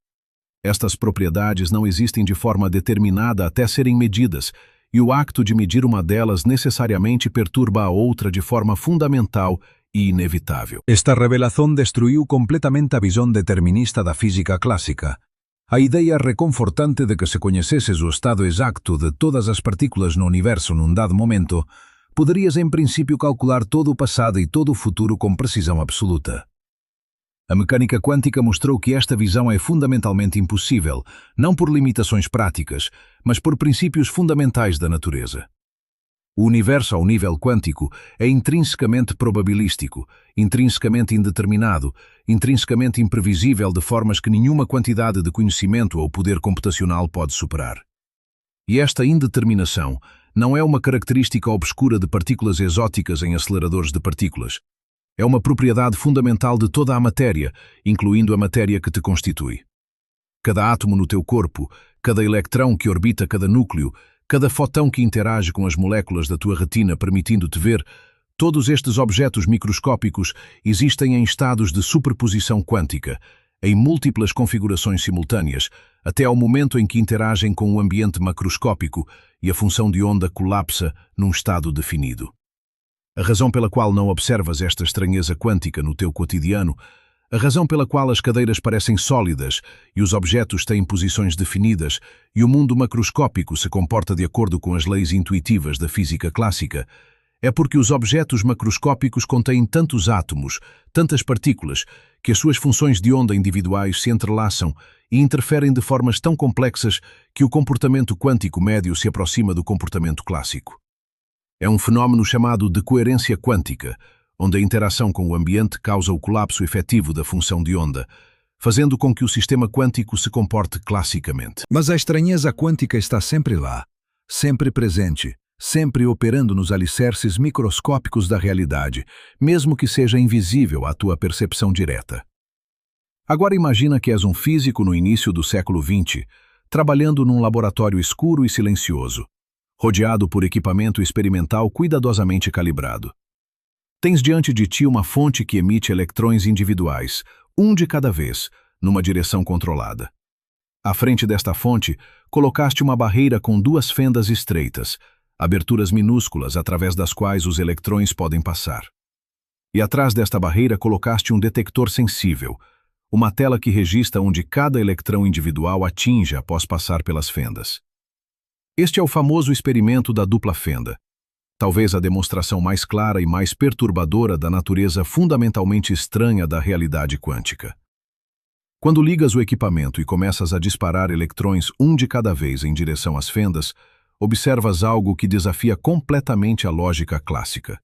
Estas propriedades não existem de forma determinada até serem medidas, e o acto de medir uma delas necessariamente perturba a outra de forma fundamental e inevitável. Esta revelação destruiu completamente a visão determinista da física clássica. A ideia reconfortante de que se conhecesses o estado exato de todas as partículas no universo num dado momento, poderias em princípio calcular todo o passado e todo o futuro com precisão absoluta. A mecânica quântica mostrou que esta visão é fundamentalmente impossível, não por limitações práticas, mas por princípios fundamentais da natureza. O universo ao nível quântico é intrinsecamente probabilístico, intrinsecamente indeterminado, intrinsecamente imprevisível de formas que nenhuma quantidade de conhecimento ou poder computacional pode superar. E esta indeterminação não é uma característica obscura de partículas exóticas em aceleradores de partículas. É uma propriedade fundamental de toda a matéria, incluindo a matéria que te constitui. Cada átomo no teu corpo, cada electrão que orbita cada núcleo, cada fotão que interage com as moléculas da tua retina permitindo-te ver, todos estes objetos microscópicos existem em estados de superposição quântica, em múltiplas configurações simultâneas, até ao momento em que interagem com o ambiente macroscópico e a função de onda colapsa num estado definido. A razão pela qual não observas esta estranheza quântica no teu cotidiano, a razão pela qual as cadeiras parecem sólidas e os objetos têm posições definidas e o mundo macroscópico se comporta de acordo com as leis intuitivas da física clássica, é porque os objetos macroscópicos contêm tantos átomos, tantas partículas, que as suas funções de onda individuais se entrelaçam e interferem de formas tão complexas que o comportamento quântico médio se aproxima do comportamento clássico. É um fenómeno chamado de coerência quântica, onde a interação com o ambiente causa o colapso efetivo da função de onda, fazendo com que o sistema quântico se comporte classicamente. Mas a estranheza quântica está sempre lá, sempre presente, sempre operando nos alicerces microscópicos da realidade, mesmo que seja invisível à tua percepção direta. Agora imagina que és um físico no início do século XX, trabalhando num laboratório escuro e silencioso, rodeado por equipamento experimental cuidadosamente calibrado. Tens diante de ti uma fonte que emite eletrões individuais, um de cada vez, numa direção controlada. À frente desta fonte, colocaste uma barreira com duas fendas estreitas, aberturas minúsculas através das quais os eletrões podem passar. E atrás desta barreira colocaste um detector sensível, uma tela que registra onde cada eletrão individual atinge após passar pelas fendas. Este é o famoso experimento da dupla fenda. Talvez a demonstração mais clara e mais perturbadora da natureza fundamentalmente estranha da realidade quântica. Quando ligas o equipamento e começas a disparar eletrões um de cada vez em direção às fendas, observas algo que desafia completamente a lógica clássica.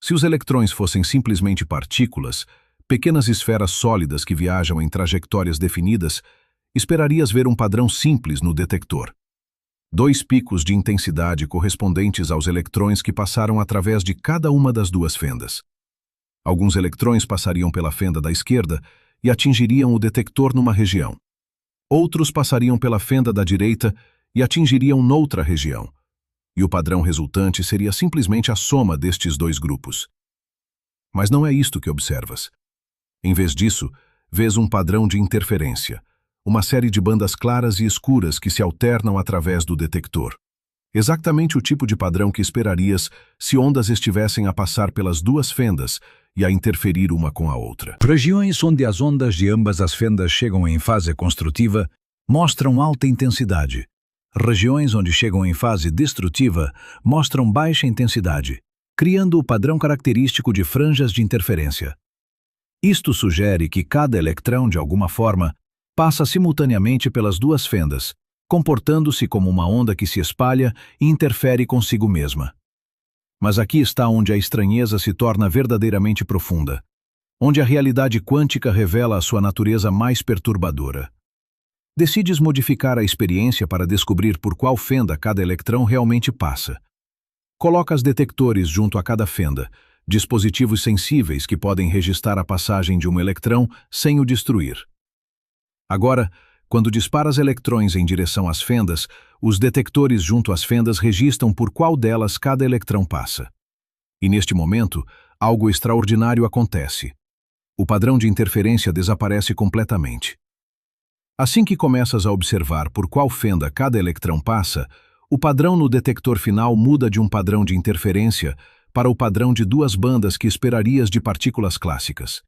Se os eletrões fossem simplesmente partículas, pequenas esferas sólidas que viajam em trajetórias definidas, esperarias ver um padrão simples no detector. Dois picos de intensidade correspondentes aos eletrões que passaram através de cada uma das duas fendas. Alguns eletrões passariam pela fenda da esquerda e atingiriam o detector numa região. Outros passariam pela fenda da direita e atingiriam noutra região. E o padrão resultante seria simplesmente a soma destes dois grupos. Mas não é isto que observas. Em vez disso, vês um padrão de interferência, uma série de bandas claras e escuras que se alternam através do detector. Exatamente o tipo de padrão que esperarias se ondas estivessem a passar pelas duas fendas e a interferir uma com a outra. Regiões onde as ondas de ambas as fendas chegam em fase construtiva mostram alta intensidade. Regiões onde chegam em fase destrutiva mostram baixa intensidade, criando o padrão característico de franjas de interferência. Isto sugere que cada eletrão, de alguma forma, passa simultaneamente pelas duas fendas, comportando-se como uma onda que se espalha e interfere consigo mesma. Mas aqui está onde a estranheza se torna verdadeiramente profunda, onde a realidade quântica revela a sua natureza mais perturbadora. Decides modificar a experiência para descobrir por qual fenda cada eletrão realmente passa. Colocas detectores junto a cada fenda, dispositivos sensíveis que podem registrar a passagem de um eletrão sem o destruir. Agora, quando disparas eletrões em direção às fendas, os detectores junto às fendas registram por qual delas cada eletrão passa. E neste momento, algo extraordinário acontece. O padrão de interferência desaparece completamente. Assim que começas a observar por qual fenda cada eletrão passa, o padrão no detector final muda de um padrão de interferência para o padrão de duas bandas que esperarias de partículas clássicas.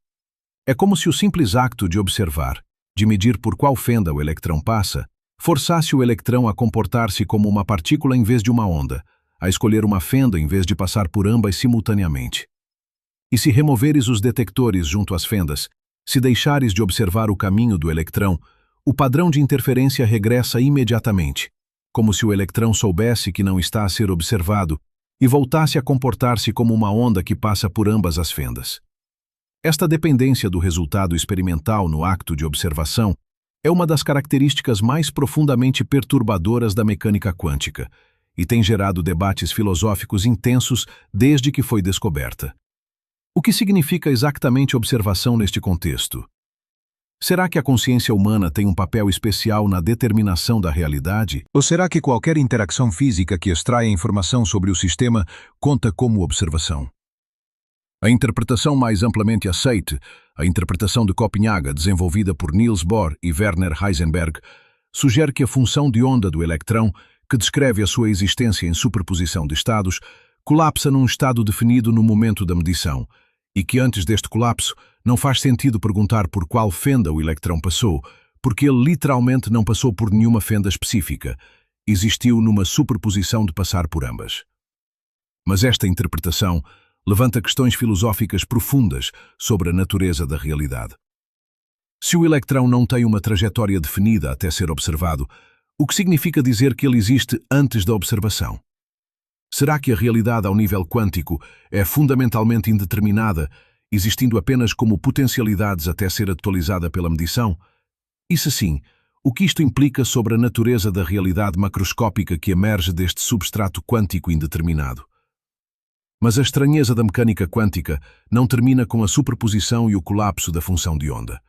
É como se o simples acto de observar, de medir por qual fenda o electrão passa, forçasse o electrão a comportar-se como uma partícula em vez de uma onda, a escolher uma fenda em vez de passar por ambas simultaneamente. E se removeres os detectores junto às fendas, se deixares de observar o caminho do electrão, o padrão de interferência regressa imediatamente, como se o electrão soubesse que não está a ser observado e voltasse a comportar-se como uma onda que passa por ambas as fendas. Esta dependência do resultado experimental no acto de observação é uma das características mais profundamente perturbadoras da mecânica quântica e tem gerado debates filosóficos intensos desde que foi descoberta. O que significa exatamente observação neste contexto? Será que a consciência humana tem um papel especial na determinação da realidade? Ou será que qualquer interação física que extraia informação sobre o sistema conta como observação? A interpretação mais amplamente aceita, a interpretação de Copenhaga, desenvolvida por Niels Bohr e Werner Heisenberg, sugere que a função de onda do electrão, que descreve a sua existência em superposição de estados, colapsa num estado definido no momento da medição, e que antes deste colapso não faz sentido perguntar por qual fenda o electrão passou, porque ele literalmente não passou por nenhuma fenda específica, existiu numa superposição de passar por ambas. Mas esta interpretação levanta questões filosóficas profundas sobre a natureza da realidade. Se o electrão não tem uma trajetória definida até ser observado, o que significa dizer que ele existe antes da observação? Será que a realidade ao nível quântico é fundamentalmente indeterminada, existindo apenas como potencialidades até ser atualizada pela medição? E se sim, o que isto implica sobre a natureza da realidade macroscópica que emerge deste substrato quântico indeterminado? Mas a estranheza da mecânica quântica não termina com a superposição e o colapso da função de onda.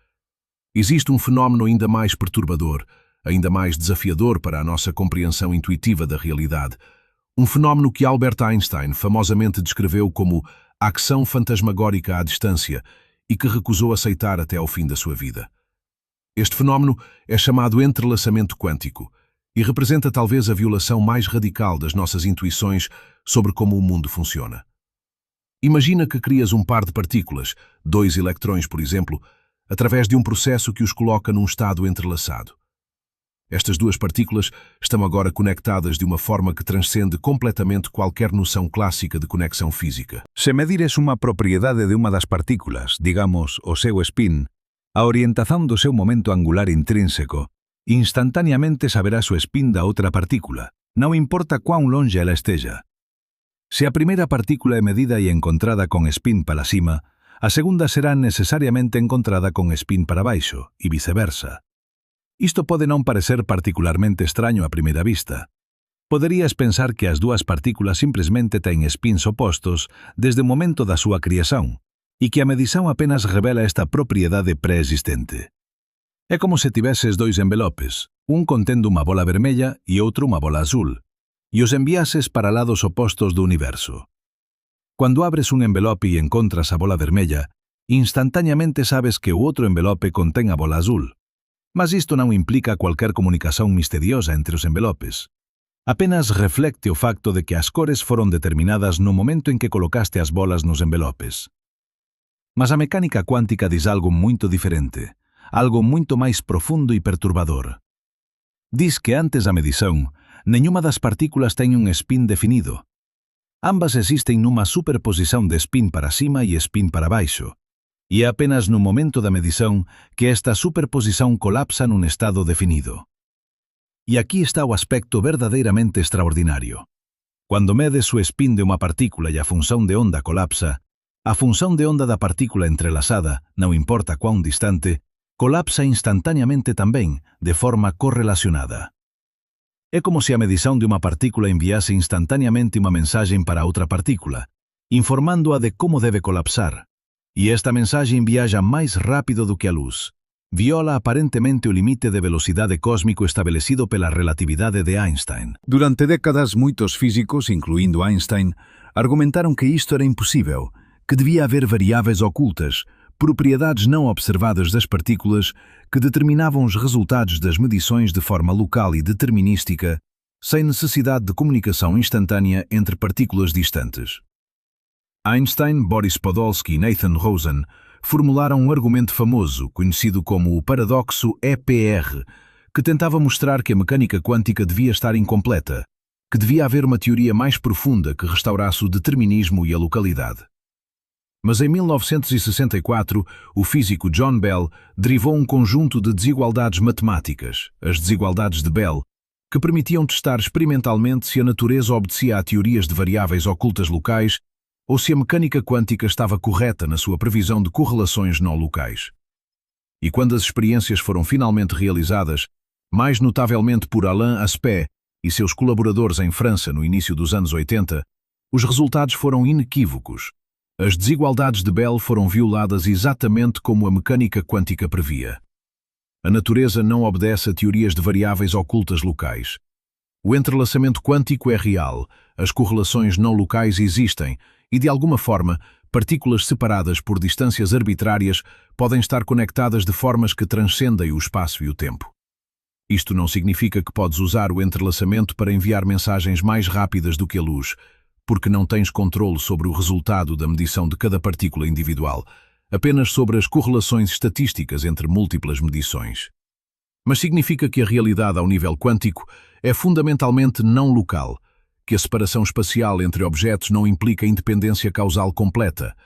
Existe um fenómeno ainda mais perturbador, ainda mais desafiador para a nossa compreensão intuitiva da realidade, um fenómeno que Albert Einstein famosamente descreveu como a ação fantasmagórica à distância e que recusou aceitar até ao fim da sua vida. Este fenómeno é chamado entrelaçamento quântico e representa talvez a violação mais radical das nossas intuições sobre como o mundo funciona. Imagina que crias um par de partículas, 2 eletrões, por exemplo, através de um processo que os coloca num estado entrelaçado. Estas duas partículas estão agora conectadas de uma forma que transcende completamente qualquer noção clássica de conexão física. Se medires uma propriedade de uma das partículas, digamos o seu spin, a orientação do seu momento angular intrínseco, instantaneamente saberás o spin da outra partícula, não importa quão longe ela esteja. Se a primeira partícula é medida e encontrada con spin para cima, a segunda será necesariamente encontrada con spin para baixo, e viceversa. Isto pode non parecer particularmente extraño a primeira vista. Poderías pensar que as dúas partículas simplesmente ten spins opostos desde o momento da súa criación, e que a medición apenas revela esta propiedade preexistente. É como se tiveses 2 envelopes, un contendo unha bola vermella e outro unha bola azul, e os enviases para lados opostos do universo. Cando abres un envelope e encontras a bola vermella, instantaneamente sabes que o outro envelope contén a bola azul. Mas isto non implica cualquier comunicación misteriosa entre os envelopes. Apenas reflecte o facto de que as cores foron determinadas no momento en que colocaste as bolas nos envelopes. Mas a mecánica cuántica diz algo moito diferente, algo moito máis profundo e perturbador. Diz que antes da medición, nenhuma das partículas ten un spin definido. Ambas existen nunha superposición de spin para cima e spin para baixo, e é apenas no momento da medición que esta superposición colapsa nun estado definido. E aquí está o aspecto verdadeiramente extraordinario. Cuando medes o spin de unha partícula e a función de onda colapsa, a función de onda da partícula entrelazada, non importa cuán distante, colapsa instantaneamente tamén, de forma correlacionada. É como se a medición de unha partícula enviase instantaneamente unha mensaxe para outra partícula, informando-a de como debe colapsar. E esta mensaxe viaja máis rápido do que a luz. Viola aparentemente o limite de velocidade cósmico estabelecido pela relatividade de Einstein. Durante décadas, muitos físicos, incluindo Einstein, argumentaram que isto era impossível, que devia haver variáveis ocultas, propriedades não observadas das partículas que determinavam os resultados das medições de forma local e determinística, sem necessidade de comunicação instantânea entre partículas distantes. Einstein, Boris Podolsky e Nathan Rosen formularam um argumento famoso, conhecido como o paradoxo EPR, que tentava mostrar que a mecânica quântica devia estar incompleta, que devia haver uma teoria mais profunda que restaurasse o determinismo e a localidade. Mas em 1964, o físico John Bell derivou um conjunto de desigualdades matemáticas, as desigualdades de Bell, que permitiam testar experimentalmente se a natureza obedecia a teorias de variáveis ocultas locais ou se a mecânica quântica estava correta na sua previsão de correlações não locais. E quando as experiências foram finalmente realizadas, mais notavelmente por Alain Aspect e seus colaboradores em França no início dos anos 80, os resultados foram inequívocos. As desigualdades de Bell foram violadas exatamente como a mecânica quântica previa. A natureza não obedece a teorias de variáveis ocultas locais. O entrelaçamento quântico é real, as correlações não locais existem e, de alguma forma, partículas separadas por distâncias arbitrárias podem estar conectadas de formas que transcendem o espaço e o tempo. Isto não significa que podes usar o entrelaçamento para enviar mensagens mais rápidas do que a luz, porque não tens controle sobre o resultado da medição de cada partícula individual, apenas sobre as correlações estatísticas entre múltiplas medições. Mas significa que a realidade ao nível quântico é fundamentalmente não local, que a separação espacial entre objetos não implica independência causal completa,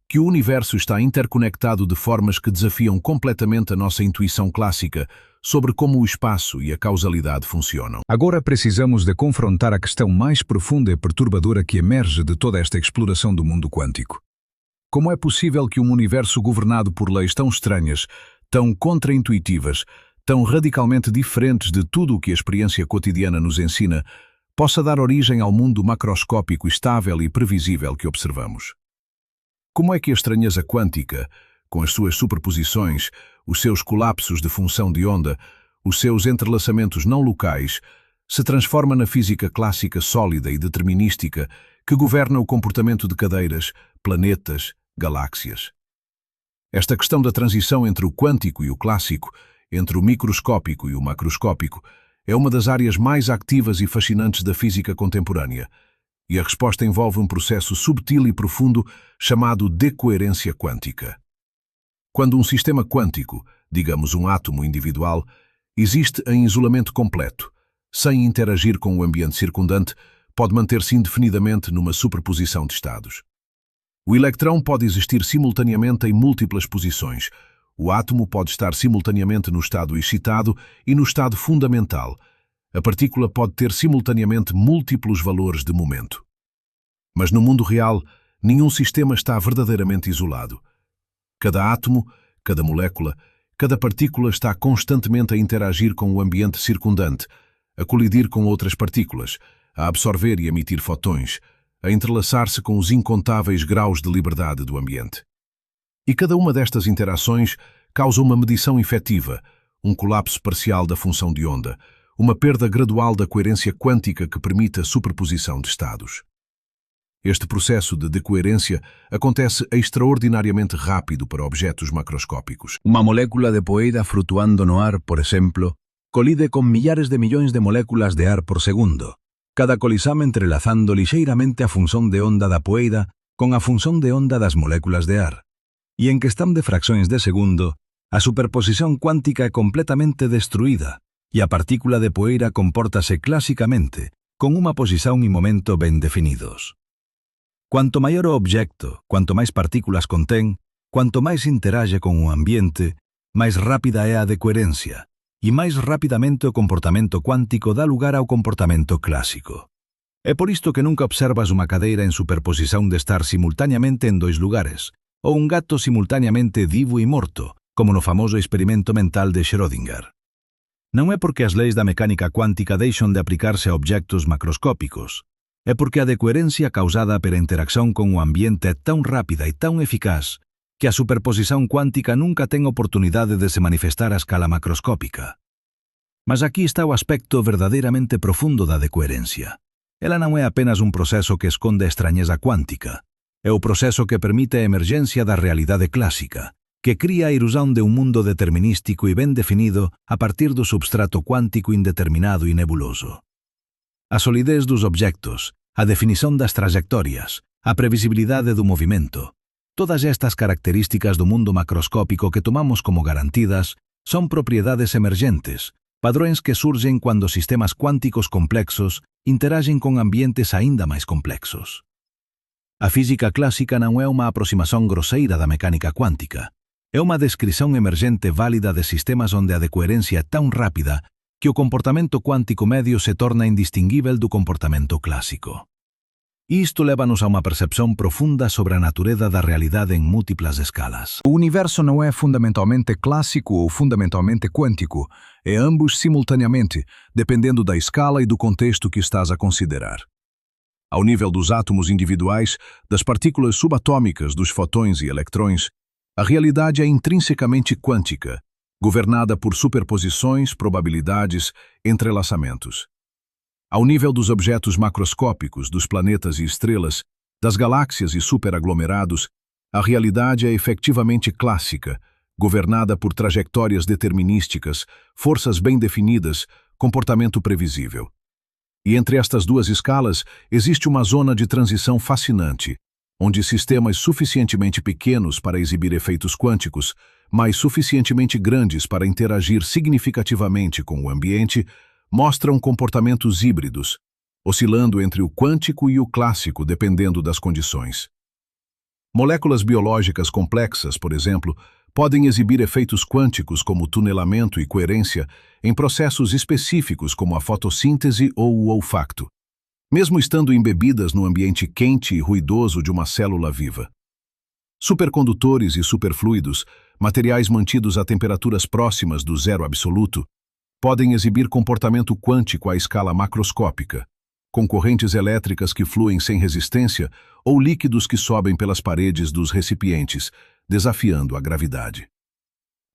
que o universo está interconectado de formas que desafiam completamente a nossa intuição clássica sobre como o espaço e a causalidade funcionam. Agora precisamos de confrontar a questão mais profunda e perturbadora que emerge de toda esta exploração do mundo quântico. Como é possível que um universo governado por leis tão estranhas, tão contraintuitivas, tão radicalmente diferentes de tudo o que a experiência cotidiana nos ensina, possa dar origem ao mundo macroscópico estável e previsível que observamos? Como é que a estranheza quântica, com as suas superposições, os seus colapsos de função de onda, os seus entrelaçamentos não locais, se transforma na física clássica sólida e determinística que governa o comportamento de cadeiras, planetas, galáxias? Esta questão da transição entre o quântico e o clássico, entre o microscópico e o macroscópico, é uma das áreas mais ativas e fascinantes da física contemporânea, e a resposta envolve um processo subtil e profundo chamado decoerência quântica. Quando um sistema quântico, digamos um átomo individual, existe em isolamento completo, sem interagir com o ambiente circundante, pode manter-se indefinidamente numa superposição de estados. O elétron pode existir simultaneamente em múltiplas posições. O átomo pode estar simultaneamente no estado excitado e no estado fundamental. A partícula pode ter simultaneamente múltiplos valores de momento. Mas no mundo real, nenhum sistema está verdadeiramente isolado. Cada átomo, cada molécula, cada partícula está constantemente a interagir com o ambiente circundante, a colidir com outras partículas, a absorver e emitir fotões, a entrelaçar-se com os incontáveis graus de liberdade do ambiente. E cada uma destas interações causa uma medição efetiva, um colapso parcial da função de onda, uma perda gradual da coerência quântica que permite a superposição de estados. Este processo de decoerência acontece extraordinariamente rápido para objetos macroscópicos. Uma molécula de poeira flutuando no ar, por exemplo, colide con millares de millóns de moléculas de ar por segundo, cada colisama entrelazando lixeiramente a función de onda da poeira con a función de onda das moléculas de ar. E en questão de fraccións de segundo, a superposición cuántica é completamente destruída e a partícula de poeira compórtase clásicamente con unha posición e momento ben definidos. Cuanto maior o obxecto, cuanto máis partículas contén, cuanto máis interage con o ambiente, máis rápida é a decoherencia, e máis rapidamente o comportamento cuántico dá lugar ao comportamento clásico. É por isto que nunca observas unha cadeira en superposición de estar simultáneamente en dois lugares, ou un gato simultáneamente vivo e morto, como no famoso experimento mental de Schrödinger. Non é porque as leis da mecánica cuántica deixan de aplicarse a obxectos macroscópicos, é porque a decoherencia causada pela interacción con o ambiente é tão rápida e tão eficaz que a superposición cuántica nunca ten oportunidade de se manifestar a escala macroscópica. Mas aquí está o aspecto verdadeiramente profundo da decoherencia. Ela non é apenas un proceso que esconde a estranheza cuántica, é o proceso que permite a emergencia da realidade clásica, que cría a ilusão de un mundo determinístico e ben definido a partir do substrato cuántico indeterminado e nebuloso. A solidez dos obxectos, a definición das trayectorias, a previsibilidade do movimento, Todas estas características do mundo macroscópico que tomamos como garantidas son propiedades emergentes, padrões que surgem quando sistemas cuánticos complexos interagem com ambientes ainda mais complexos. A física clássica não é uma aproximação grosseira da mecânica quântica. É uma descrição emergente válida de sistemas onde a decoerência é tão rápida que o comportamento quântico médio se torna indistinguível do comportamento clássico. Isto leva-nos a uma percepção profunda sobre a natureza da realidade em múltiplas escalas. O universo não é fundamentalmente clássico ou fundamentalmente quântico, é ambos simultaneamente, dependendo da escala e do contexto que estás a considerar. Ao nível dos átomos individuais, das partículas subatômicas, dos fotões e eletrões, a realidade é intrinsecamente quântica, governada por superposições, probabilidades, entrelaçamentos. Ao nível dos objetos macroscópicos, dos planetas e estrelas, das galáxias e superaglomerados, a realidade é efetivamente clássica, governada por trajetórias determinísticas, forças bem definidas, comportamento previsível. E entre estas duas escalas existe uma zona de transição fascinante, onde sistemas suficientemente pequenos para exibir efeitos quânticos, mas suficientemente grandes para interagir significativamente com o ambiente, mostram comportamentos híbridos, oscilando entre o quântico e o clássico dependendo das condições. Moléculas biológicas complexas, por exemplo, podem exibir efeitos quânticos como tunelamento e coerência em processos específicos como a fotossíntese ou o olfato, mesmo estando embebidas no ambiente quente e ruidoso de uma célula viva. Supercondutores e superfluidos, materiais mantidos a temperaturas próximas do zero absoluto, podem exibir comportamento quântico à escala macroscópica, com correntes elétricas que fluem sem resistência ou líquidos que sobem pelas paredes dos recipientes, desafiando a gravidade.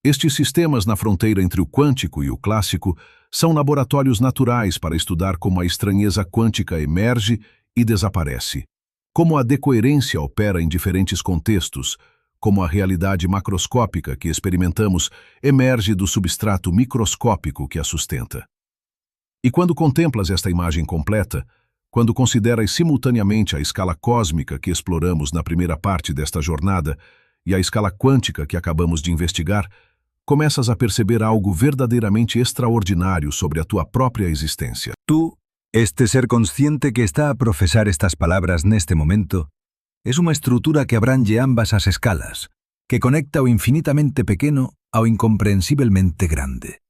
Estes sistemas na fronteira entre o quântico e o clássico são laboratórios naturais para estudar como a estranheza quântica emerge e desaparece, como a decoerência opera em diferentes contextos, como a realidade macroscópica que experimentamos emerge do substrato microscópico que a sustenta. E quando contemplas esta imagem completa, quando consideras simultaneamente a escala cósmica que exploramos na primeira parte desta jornada e a escala quântica que acabamos de investigar, começas a perceber algo verdadeiramente extraordinário sobre a tua própria existência. Tú, este ser consciente que está a profesar estas palabras neste momento, es uma estrutura que abrange ambas as escalas, que conecta o infinitamente pequeno ao incomprensiblemente grande.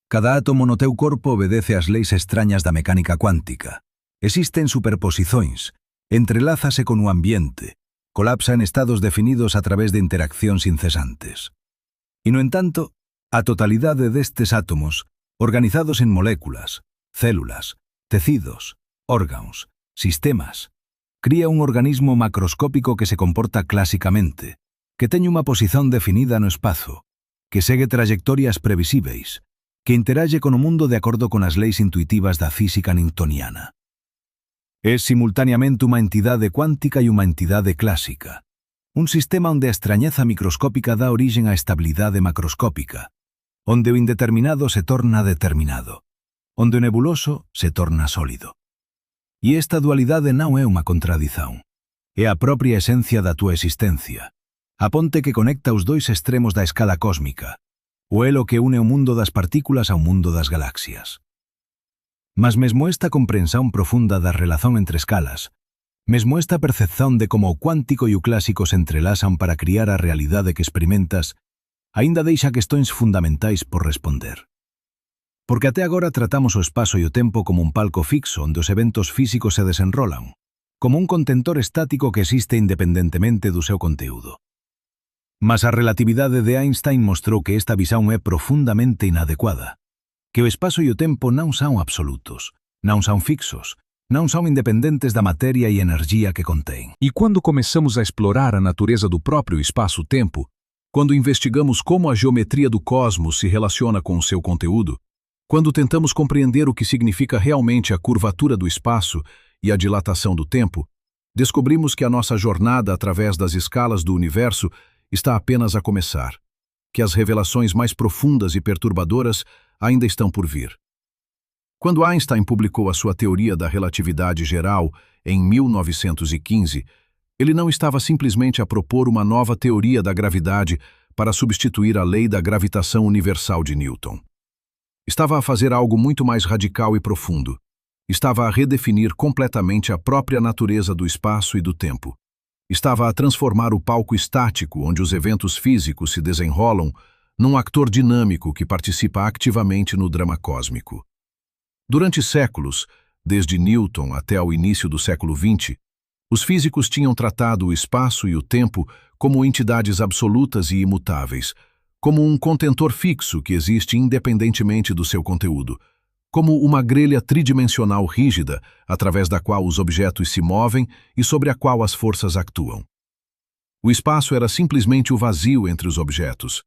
Cada átomo no teu corpo obedece ás leis extrañas da mecánica cuántica. Existen superposicións, entrelázase con o ambiente, colapsa en estados definidos a través de interaccións incesantes. E, no entanto, a totalidade destes átomos, organizados en moléculas, células, tecidos, órganos, sistemas, cría un organismo macroscópico que se comporta clásicamente, que teñe unha posición definida no espazo, que segue trayectorias previsíveis, que interage con o mundo de acordo con as leis intuitivas da física newtoniana. É simultaneamente unha entidade cuántica e unha entidade clásica, un sistema onde a extrañeza microscópica dá origen á estabilidade macroscópica, onde o indeterminado se torna determinado, onde o nebuloso se torna sólido. E esta dualidade non é unha contradición, é a propia esencia da tua existencia, a ponte que conecta os dois extremos da escala cósmica, o elo que une o mundo das partículas ao mundo das galaxias. Mas mesmo esta comprensión profunda da relación entre escalas, mesmo esta percepción de como o cuántico e o clásico se entrelazan para criar a realidade que experimentas, aínda deixa questões fundamentais por responder. Porque até agora tratamos o espazo e o tempo como un palco fixo onde os eventos físicos se desenrolan, como un contentor estático que existe independentemente do seu conteúdo. Mas a relatividade de Einstein mostrou que esta visão é profundamente inadecuada, que o espazo e o tempo non son absolutos, non son fixos, non son independentes da matéria e energia que contém. E quando começamos a explorar a natureza do próprio espaço-tempo, quando investigamos como a geometria do cosmos se relaciona com o seu conteúdo, quando tentamos compreender o que significa realmente a curvatura do espaço e a dilatação do tempo, descobrimos que a nossa jornada através das escalas do universo está apenas a começar, que as revelações mais profundas e perturbadoras ainda estão por vir. Quando Einstein publicou a sua teoria da relatividade geral em 1915, Ele não estava simplesmente a propor uma nova teoria da gravidade para substituir a lei da gravitação universal de Newton. Estava a fazer algo muito mais radical e profundo. Estava a redefinir completamente a própria natureza do espaço e do tempo. Estava a transformar o palco estático, onde os eventos físicos se desenrolam, num ator dinâmico que participa ativamente no drama cósmico. Durante séculos, desde Newton até o início do século XX, os físicos tinham tratado o espaço e o tempo como entidades absolutas e imutáveis, como um contentor fixo que existe independentemente do seu conteúdo, como uma grelha tridimensional rígida através da qual os objetos se movem e sobre a qual as forças actuam. O espaço era simplesmente o vazio entre os objetos.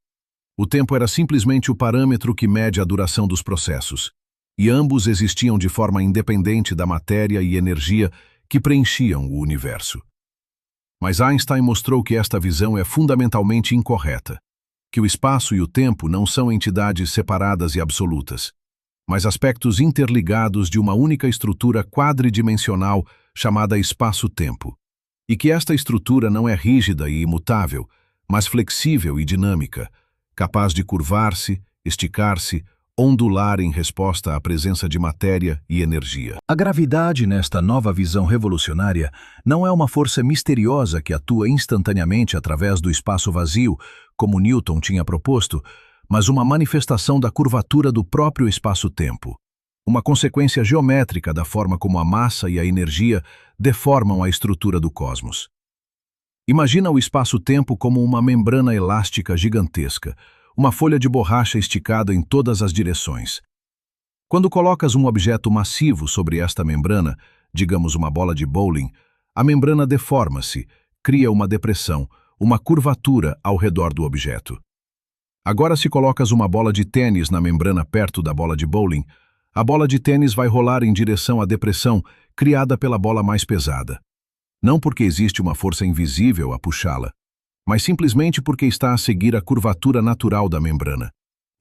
O tempo era simplesmente o parâmetro que mede a duração dos processos, e ambos existiam de forma independente da matéria e energia que preenchiam o universo. Mas Einstein mostrou que esta visão é fundamentalmente incorreta, que o espaço e o tempo não são entidades separadas e absolutas, mas aspectos interligados de uma única estrutura quadridimensional chamada espaço-tempo, e que esta estrutura não é rígida e imutável, mas flexível e dinâmica, capaz de curvar-se, esticar-se, ondular em resposta à presença de matéria e energia. A gravidade, nesta nova visão revolucionária, não é uma força misteriosa que atua instantaneamente através do espaço vazio, como Newton tinha proposto, mas uma manifestação da curvatura do próprio espaço-tempo, uma consequência geométrica da forma como a massa e a energia deformam a estrutura do cosmos. Imagina o espaço-tempo como uma membrana elástica gigantesca, uma folha de borracha esticada em todas as direções. Quando colocas um objeto massivo sobre esta membrana, digamos uma bola de bowling, a membrana deforma-se, cria uma depressão, uma curvatura ao redor do objeto. Agora, se colocas uma bola de tênis na membrana perto da bola de bowling, a bola de tênis vai rolar em direção à depressão criada pela bola mais pesada. Não porque existe uma força invisível a puxá-la, mas simplesmente porque está a seguir a curvatura natural da membrana.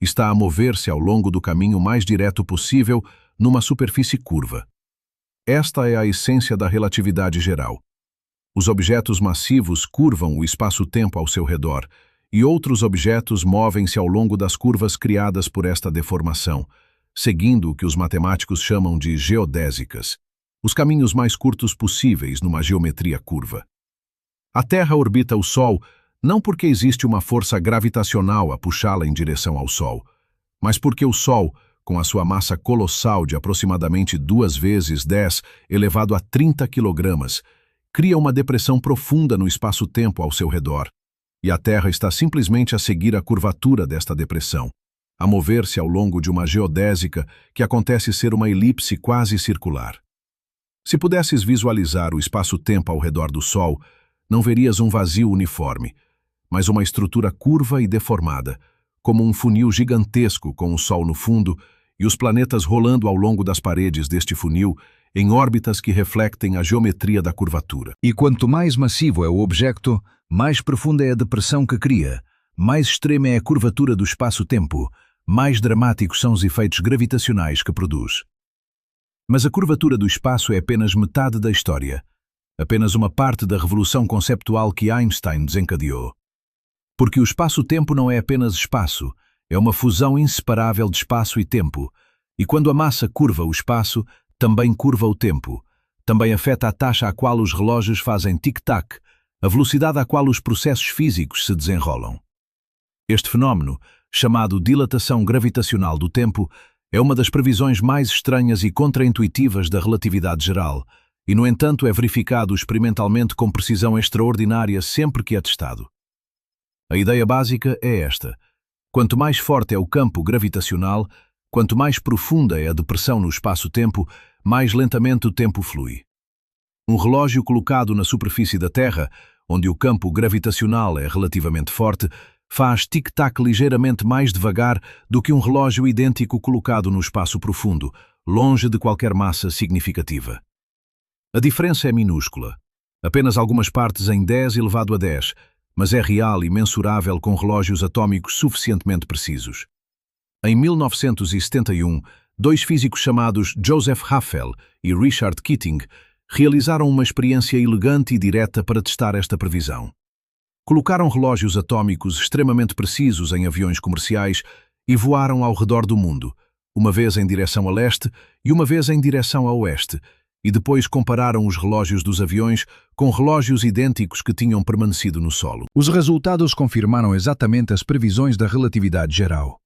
Está a mover-se ao longo do caminho mais direto possível numa superfície curva. Esta é a essência da relatividade geral. Os objetos massivos curvam o espaço-tempo ao seu redor, e outros objetos movem-se ao longo das curvas criadas por esta deformação, seguindo o que os matemáticos chamam de geodésicas, os caminhos mais curtos possíveis numa geometria curva. A Terra orbita o Sol não porque existe uma força gravitacional a puxá-la em direção ao Sol, mas porque o Sol, com a sua massa colossal de aproximadamente 2 vezes 10 elevado a 30 kg, cria uma depressão profunda no espaço-tempo ao seu redor, e a Terra está simplesmente a seguir a curvatura desta depressão, a mover-se ao longo de uma geodésica que acontece ser uma elipse quase circular. Se pudesses visualizar o espaço-tempo ao redor do Sol, não verias um vazio uniforme, mas uma estrutura curva e deformada, como um funil gigantesco com o Sol no fundo e os planetas rolando ao longo das paredes deste funil em órbitas que refletem a geometria da curvatura. E quanto mais massivo é o objeto, mais profunda é a depressão que cria, mais extrema é a curvatura do espaço-tempo, mais dramáticos são os efeitos gravitacionais que produz. Mas a curvatura do espaço é apenas metade da história, apenas uma parte da revolução conceptual que Einstein desencadeou. Porque o espaço-tempo não é apenas espaço, é uma fusão inseparável de espaço e tempo, e quando a massa curva o espaço, também curva o tempo, também afeta a taxa a qual os relógios fazem tic-tac, a velocidade a qual os processos físicos se desenrolam. Este fenómeno, chamado dilatação gravitacional do tempo, é uma das previsões mais estranhas e contraintuitivas da relatividade geral, e, no entanto, é verificado experimentalmente com precisão extraordinária sempre que é testado. A ideia básica é esta: quanto mais forte é o campo gravitacional, quanto mais profunda é a depressão no espaço-tempo, mais lentamente o tempo flui. Um relógio colocado na superfície da Terra, onde o campo gravitacional é relativamente forte, faz tic-tac ligeiramente mais devagar do que um relógio idêntico colocado no espaço profundo, longe de qualquer massa significativa. A diferença é minúscula, apenas algumas partes em 10 elevado a 10, mas é real e mensurável com relógios atômicos suficientemente precisos. Em 1971, 2 físicos chamados Joseph Haffel e Richard Keating realizaram uma experiência elegante e direta para testar esta previsão. Colocaram relógios atômicos extremamente precisos em aviões comerciais e voaram ao redor do mundo, uma vez em direção a leste e uma vez em direção a oeste, e depois compararam os relógios dos aviões com relógios idênticos que tinham permanecido no solo. Os resultados confirmaram exatamente as previsões da relatividade geral.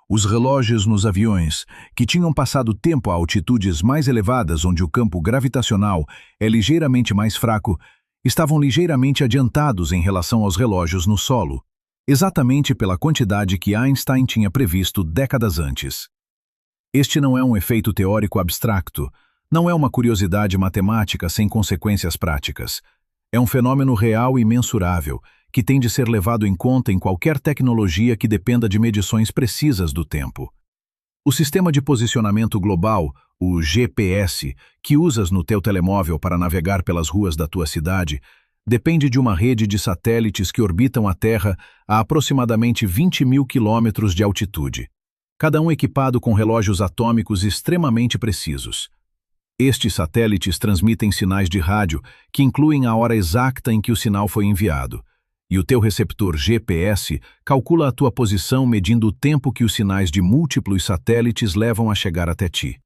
Os relógios nos aviões, que tinham passado tempo a altitudes mais elevadas onde o campo gravitacional é ligeiramente mais fraco, estavam ligeiramente adiantados em relação aos relógios no solo, exatamente pela quantidade que Einstein tinha previsto décadas antes. Este não é um efeito teórico abstracto, não é uma curiosidade matemática sem consequências práticas. É um fenômeno real e mensurável, que tem de ser levado em conta em qualquer tecnologia que dependa de medições precisas do tempo. O sistema de posicionamento global, o GPS, que usas no teu telemóvel para navegar pelas ruas da tua cidade, depende de uma rede de satélites que orbitam a Terra a aproximadamente 20.000 quilômetros de altitude, cada um equipado com relógios atômicos extremamente precisos. Estes satélites transmitem sinais de rádio que incluem a hora exata em que o sinal foi enviado, e o teu receptor GPS calcula a tua posição medindo o tempo que os sinais de múltiplos satélites levam a chegar até ti.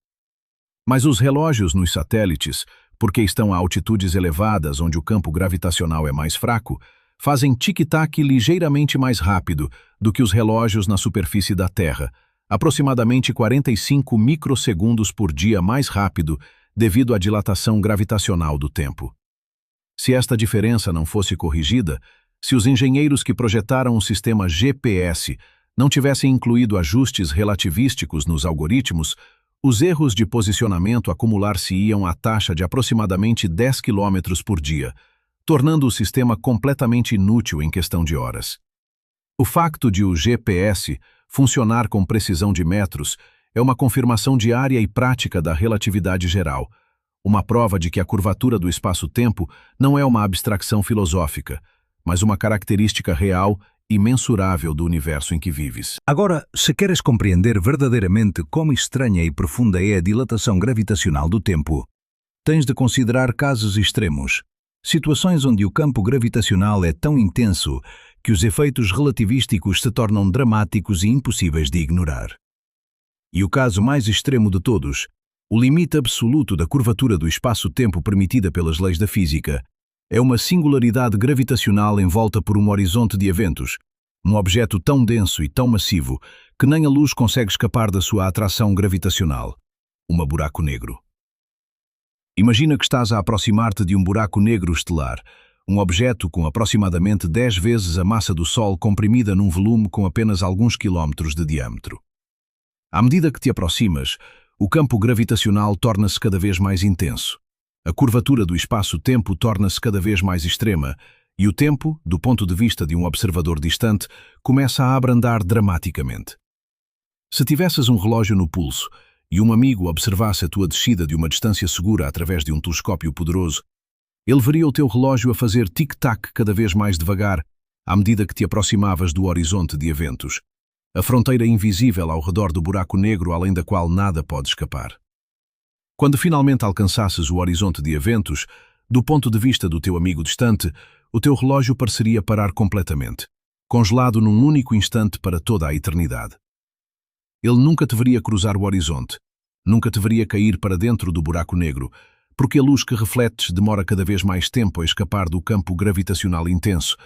Mas os relógios nos satélites, porque estão a altitudes elevadas onde o campo gravitacional é mais fraco, fazem tic-tac ligeiramente mais rápido do que os relógios na superfície da Terra, aproximadamente 45 microsegundos por dia mais rápido devido à dilatação gravitacional do tempo. Se esta diferença não fosse corrigida, se os engenheiros que projetaram o sistema GPS não tivessem incluído ajustes relativísticos nos algoritmos, os erros de posicionamento acumular-se-iam à taxa de aproximadamente 10 km por dia, tornando o sistema completamente inútil em questão de horas. O facto de o GPS funcionar com precisão de metros é uma confirmação diária e prática da relatividade geral, uma prova de que a curvatura do espaço-tempo não é uma abstração filosófica, mas uma característica real e mensurável do universo em que vives. Agora, se queres compreender verdadeiramente como estranha e profunda é a dilatação gravitacional do tempo, tens de considerar casos extremos, situações onde o campo gravitacional é tão intenso que os efeitos relativísticos se tornam dramáticos e impossíveis de ignorar. E o caso mais extremo de todos, o limite absoluto da curvatura do espaço-tempo permitida pelas leis da física, é uma singularidade gravitacional envolta por um horizonte de eventos, um objeto tão denso e tão massivo que nem a luz consegue escapar da sua atração gravitacional, um buraco negro. Imagina que estás a aproximar-te de um buraco negro estelar, um objeto com aproximadamente 10 vezes a massa do Sol comprimida num volume com apenas alguns quilómetros de diâmetro. À medida que te aproximas, o campo gravitacional torna-se cada vez mais intenso. A curvatura do espaço-tempo torna-se cada vez mais extrema e o tempo, do ponto de vista de um observador distante, começa a abrandar dramaticamente. Se tivesses um relógio no pulso e um amigo observasse a tua descida de uma distância segura através de um telescópio poderoso, ele veria o teu relógio a fazer tic-tac cada vez mais devagar à medida que te aproximavas do horizonte de eventos, a fronteira invisível ao redor do buraco negro além da qual nada pode escapar. Quando finalmente alcançasses o horizonte de eventos, do ponto de vista do teu amigo distante, o teu relógio pareceria parar completamente, congelado num único instante para toda a eternidade. Ele nunca te veria cruzar o horizonte, nunca te veria cair para dentro do buraco negro, porque a luz que refletes demora cada vez mais tempo a escapar do campo gravitacional intenso,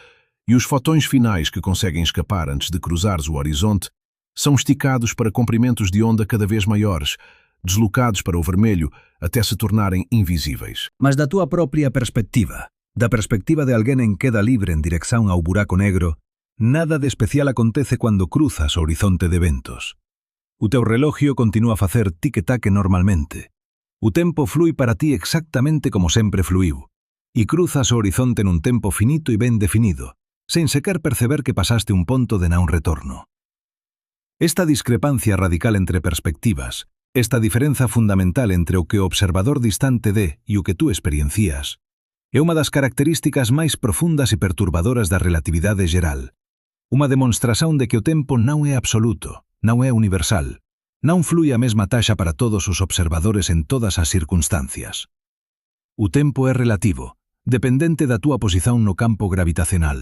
e os fotões finais que conseguem escapar antes de cruzares o horizonte são esticados para comprimentos de onda cada vez maiores, deslocados para o vermelho até se tornarem invisíveis. Mas da tua própria perspectiva, da perspectiva de alguém em queda livre em direção ao buraco negro, nada de especial acontece quando cruzas o horizonte de eventos. O teu relógio continua a facer tic-tac normalmente. O tempo flui para ti exactamente como sempre fluiu, e cruzas o horizonte num tempo finito e ben definido, sen sequer perceber que pasaste un ponto de non retorno. Esta discrepancia radical entre perspectivas, esta diferenza fundamental entre o que o observador distante de e o que tú experiencias, é unha das características máis profundas e perturbadoras da relatividade geral, unha demonstración de que o tempo non é absoluto, non é universal, non flui a mesma taxa para todos os observadores en todas as circunstancias. O tempo é relativo, dependente da tua posição no campo gravitacional,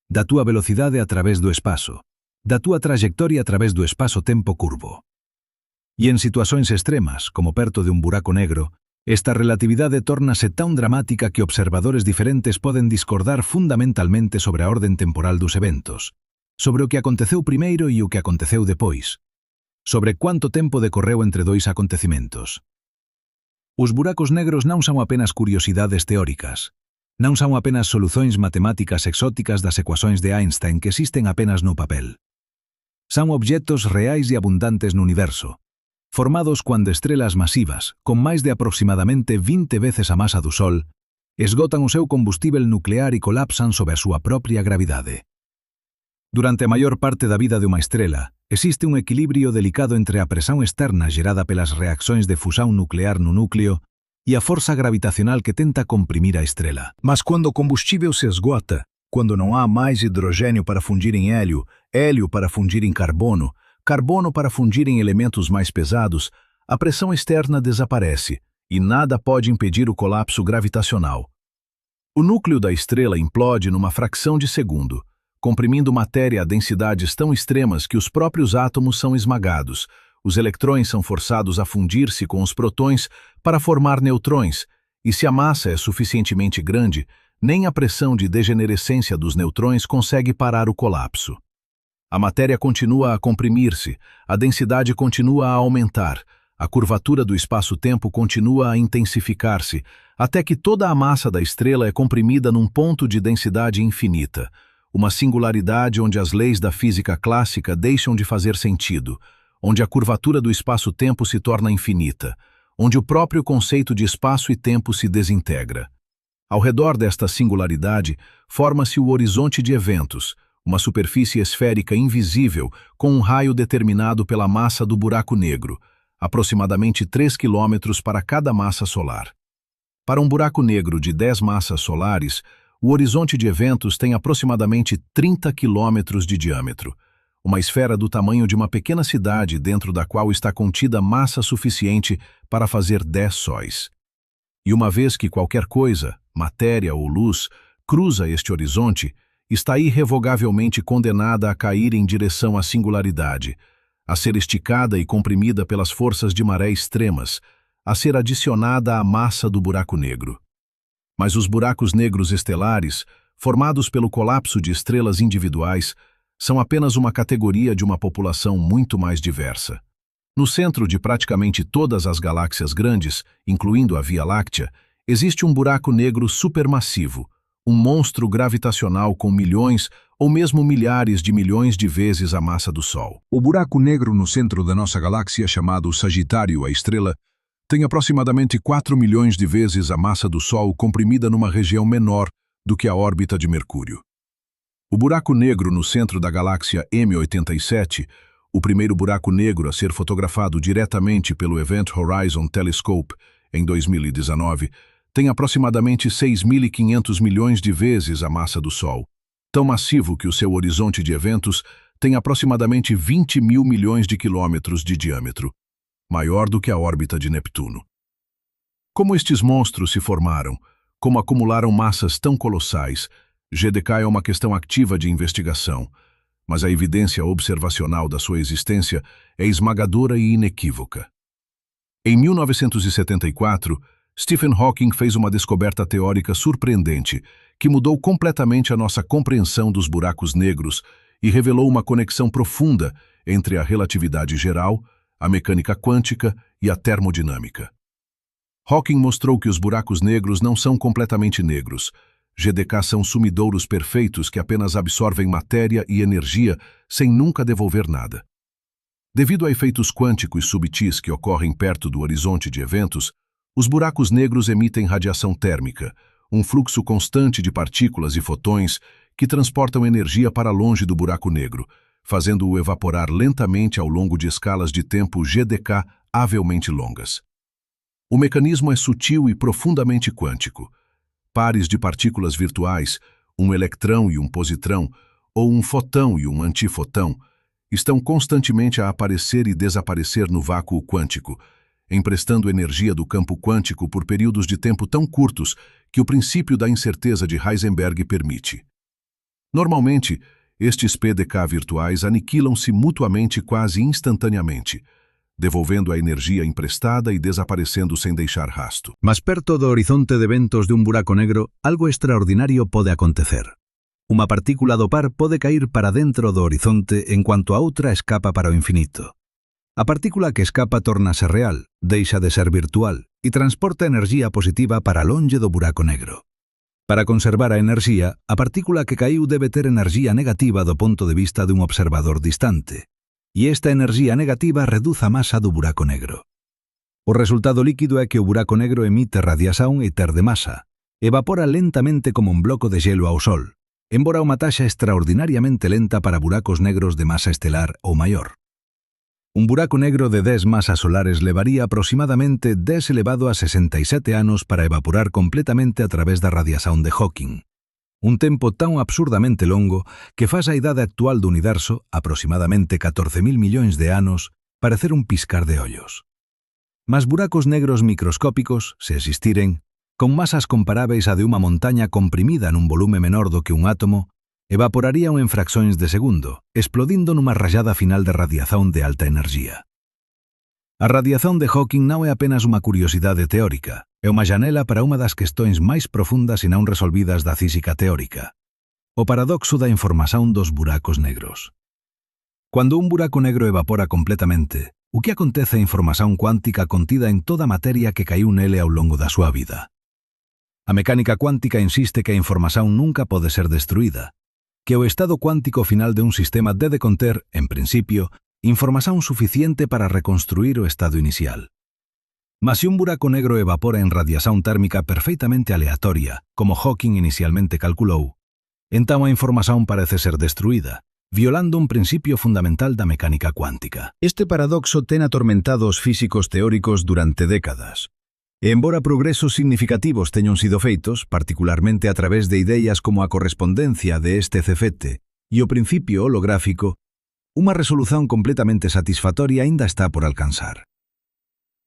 da tua velocidade a través do espaço, da tua trajetória a través do espaço-tempo curvo. E em situações extremas, como perto de um buraco negro, esta relatividade torna-se tão dramática que observadores diferentes podem discordar fundamentalmente sobre a ordem temporal dos eventos, sobre o que aconteceu primeiro e o que aconteceu depois, sobre quanto tempo decorreu entre dois acontecimentos. Os buracos negros não são apenas curiosidades teóricas, não são apenas soluções matemáticas exóticas das equações de Einstein que existem apenas no papel. São objetos reais e abundantes no universo, formados quando estrelas masivas, com mais de aproximadamente 20 vezes a massa do Sol, esgotam o seu combustível nuclear e colapsam sob a sua própria gravidade. Durante a maior parte da vida de uma estrela, existe um equilíbrio delicado entre a pressão externa gerada pelas reações de fusão nuclear no núcleo e a força gravitacional que tenta comprimir a estrela. Mas quando o combustível se esgota, quando não há mais hidrogênio para fundir em hélio, hélio para fundir em carbono, carbono para fundir em elementos mais pesados, a pressão externa desaparece e nada pode impedir o colapso gravitacional. O núcleo da estrela implode numa fração de segundo, comprimindo matéria a densidades tão extremas que os próprios átomos são esmagados. Os eletrões são forçados a fundir-se com os prótons para formar neutrões, e se a massa é suficientemente grande, nem a pressão de degenerescência dos neutrões consegue parar o colapso. A matéria continua a comprimir-se, a densidade continua a aumentar, a curvatura do espaço-tempo continua a intensificar-se, até que toda a massa da estrela é comprimida num ponto de densidade infinita, uma singularidade onde as leis da física clássica deixam de fazer sentido, onde a curvatura do espaço-tempo se torna infinita, onde o próprio conceito de espaço e tempo se desintegra. Ao redor desta singularidade, forma-se o horizonte de eventos, uma superfície esférica invisível com um raio determinado pela massa do buraco negro, aproximadamente 3 km para cada massa solar. Para um buraco negro de 10 massas solares, o horizonte de eventos tem aproximadamente 30 km de diâmetro, uma esfera do tamanho de uma pequena cidade dentro da qual está contida massa suficiente para fazer 10 sóis. E uma vez que qualquer coisa, matéria ou luz, cruza este horizonte, está irrevogavelmente condenada a cair em direção à singularidade, a ser esticada e comprimida pelas forças de maré extremas, a ser adicionada à massa do buraco negro. Mas os buracos negros estelares, formados pelo colapso de estrelas individuais, são apenas uma categoria de uma população muito mais diversa. No centro de praticamente todas as galáxias grandes, incluindo a Via Láctea, existe um buraco negro supermassivo, um monstro gravitacional com milhões ou mesmo milhares de milhões de vezes a massa do Sol. O buraco negro no centro da nossa galáxia, chamado Sagitário, a estrela, tem aproximadamente 4 milhões de vezes a massa do Sol comprimida numa região menor do que a órbita de Mercúrio. O buraco negro no centro da galáxia M87, o primeiro buraco negro a ser fotografado diretamente pelo Event Horizon Telescope em 2019, tem aproximadamente 6.500 milhões de vezes a massa do Sol, tão massivo que o seu horizonte de eventos tem aproximadamente 20 mil milhões de quilômetros de diâmetro, maior do que a órbita de Neptuno. Como estes monstros se formaram, como acumularam massas tão colossais, GDK é uma questão ativa de investigação, mas a evidência observacional da sua existência é esmagadora e inequívoca. Em 1974, Stephen Hawking fez uma descoberta teórica surpreendente que mudou completamente a nossa compreensão dos buracos negros e revelou uma conexão profunda entre a relatividade geral, a mecânica quântica e a termodinâmica. Hawking mostrou que os buracos negros não são completamente negros. GDK são sumidouros perfeitos que apenas absorvem matéria e energia sem nunca devolver nada. Devido a efeitos quânticos subtis que ocorrem perto do horizonte de eventos, os buracos negros emitem radiação térmica, um fluxo constante de partículas e fotões que transportam energia para longe do buraco negro, fazendo-o evaporar lentamente ao longo de escalas de tempo GDK-avelmente longas. O mecanismo é sutil e profundamente quântico. Pares de partículas virtuais, um electrão e um positrão, ou um fotão e um antifotão, estão constantemente a aparecer e desaparecer no vácuo quântico, emprestando energia do campo quântico por períodos de tempo tão curtos que o princípio da incerteza de Heisenberg permite. Normalmente, estes PDK virtuais aniquilam-se mutuamente quase instantaneamente, devolvendo a energia emprestada e desaparecendo sem deixar rastro. Mas perto do horizonte de eventos de un buraco negro, algo extraordinario pode acontecer. Uma partícula do par pode cair para dentro do horizonte enquanto a outra escapa para o infinito. A partícula que escapa torna-se real, deixa de ser virtual e transporta enerxía positiva para longe do buraco negro. Para conservar a enerxía, a partícula que caiu debe ter enerxía negativa do ponto de vista dun observador distante, e esta enerxía negativa reduz a masa do buraco negro. O resultado líquido é que o buraco negro emite radiación e ter de masa, evapora lentamente como un bloco de xelo ao Sol, embora unha taxa extraordinariamente lenta para buracos negros de masa estelar ou maior. Un buraco negro de 10 masas solares levaría aproximadamente 10 elevado a 67 anos para evaporar completamente a través da radiación de Hawking. Un tempo tan absurdamente longo que faz a idade actual do universo, aproximadamente 14.000 millóns de anos, parecer un piscar de ollos. Mas buracos negros microscópicos, se existiren, con masas comparáveis a de unha montaña comprimida nun volume menor do que un átomo, evaporarían en fraccións de segundo, explodindo nunha rayada final de radiación de alta enerxía. A radiación de Hawking non é apenas unha curiosidade teórica, é unha janela para unha das questões máis profundas e non resolvidas da física teórica, o paradoxo da información dos buracos negros. Cando un buraco negro evapora completamente, o que acontece á información cuántica contida en toda a materia que caiu nele ao longo da súa vida? A mecánica cuántica insiste que a información nunca pode ser destruída, que o estado cuántico final de un sistema debe conter, en principio, información suficiente para reconstruir o estado inicial. Mas se un buraco negro evapora en radiación térmica perfeitamente aleatoria, como Hawking inicialmente calculou, entón a información parece ser destruída, violando un principio fundamental da mecánica cuántica. Este paradoxo ten atormentado os físicos teóricos durante décadas. E embora progresos significativos teñan sido feitos, particularmente a través de ideas como a correspondencia de este cefete e o principio holográfico, unha resolución completamente satisfactoria aínda está por alcanzar.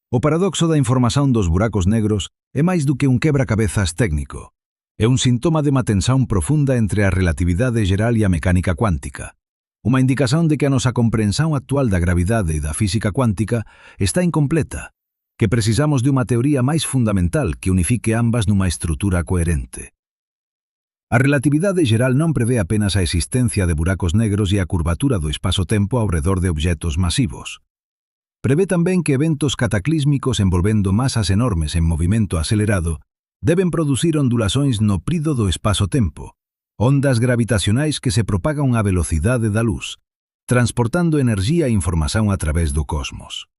O paradoxo da información dos buracos negros é máis do que un quebracabezas técnico. É un síntoma de unha tensión profunda entre a relatividade geral e a mecánica cuántica. Unha indicación de que a nosa comprensión actual da gravidade e da física cuántica está incompleta, que precisamos de unha teoría máis fundamental que unifique ambas nunha estrutura coherente. A relatividade geral non prevé apenas a existencia de buracos negros e a curvatura do espazo-tempo ao redor de obxetos masivos. Prevé tamén que eventos cataclísmicos envolvendo masas enormes en movimento acelerado deben producir ondulacións no prido do espazo-tempo, ondas gravitacionais que se propagan a velocidade da luz, transportando enerxía e información a través do cosmos.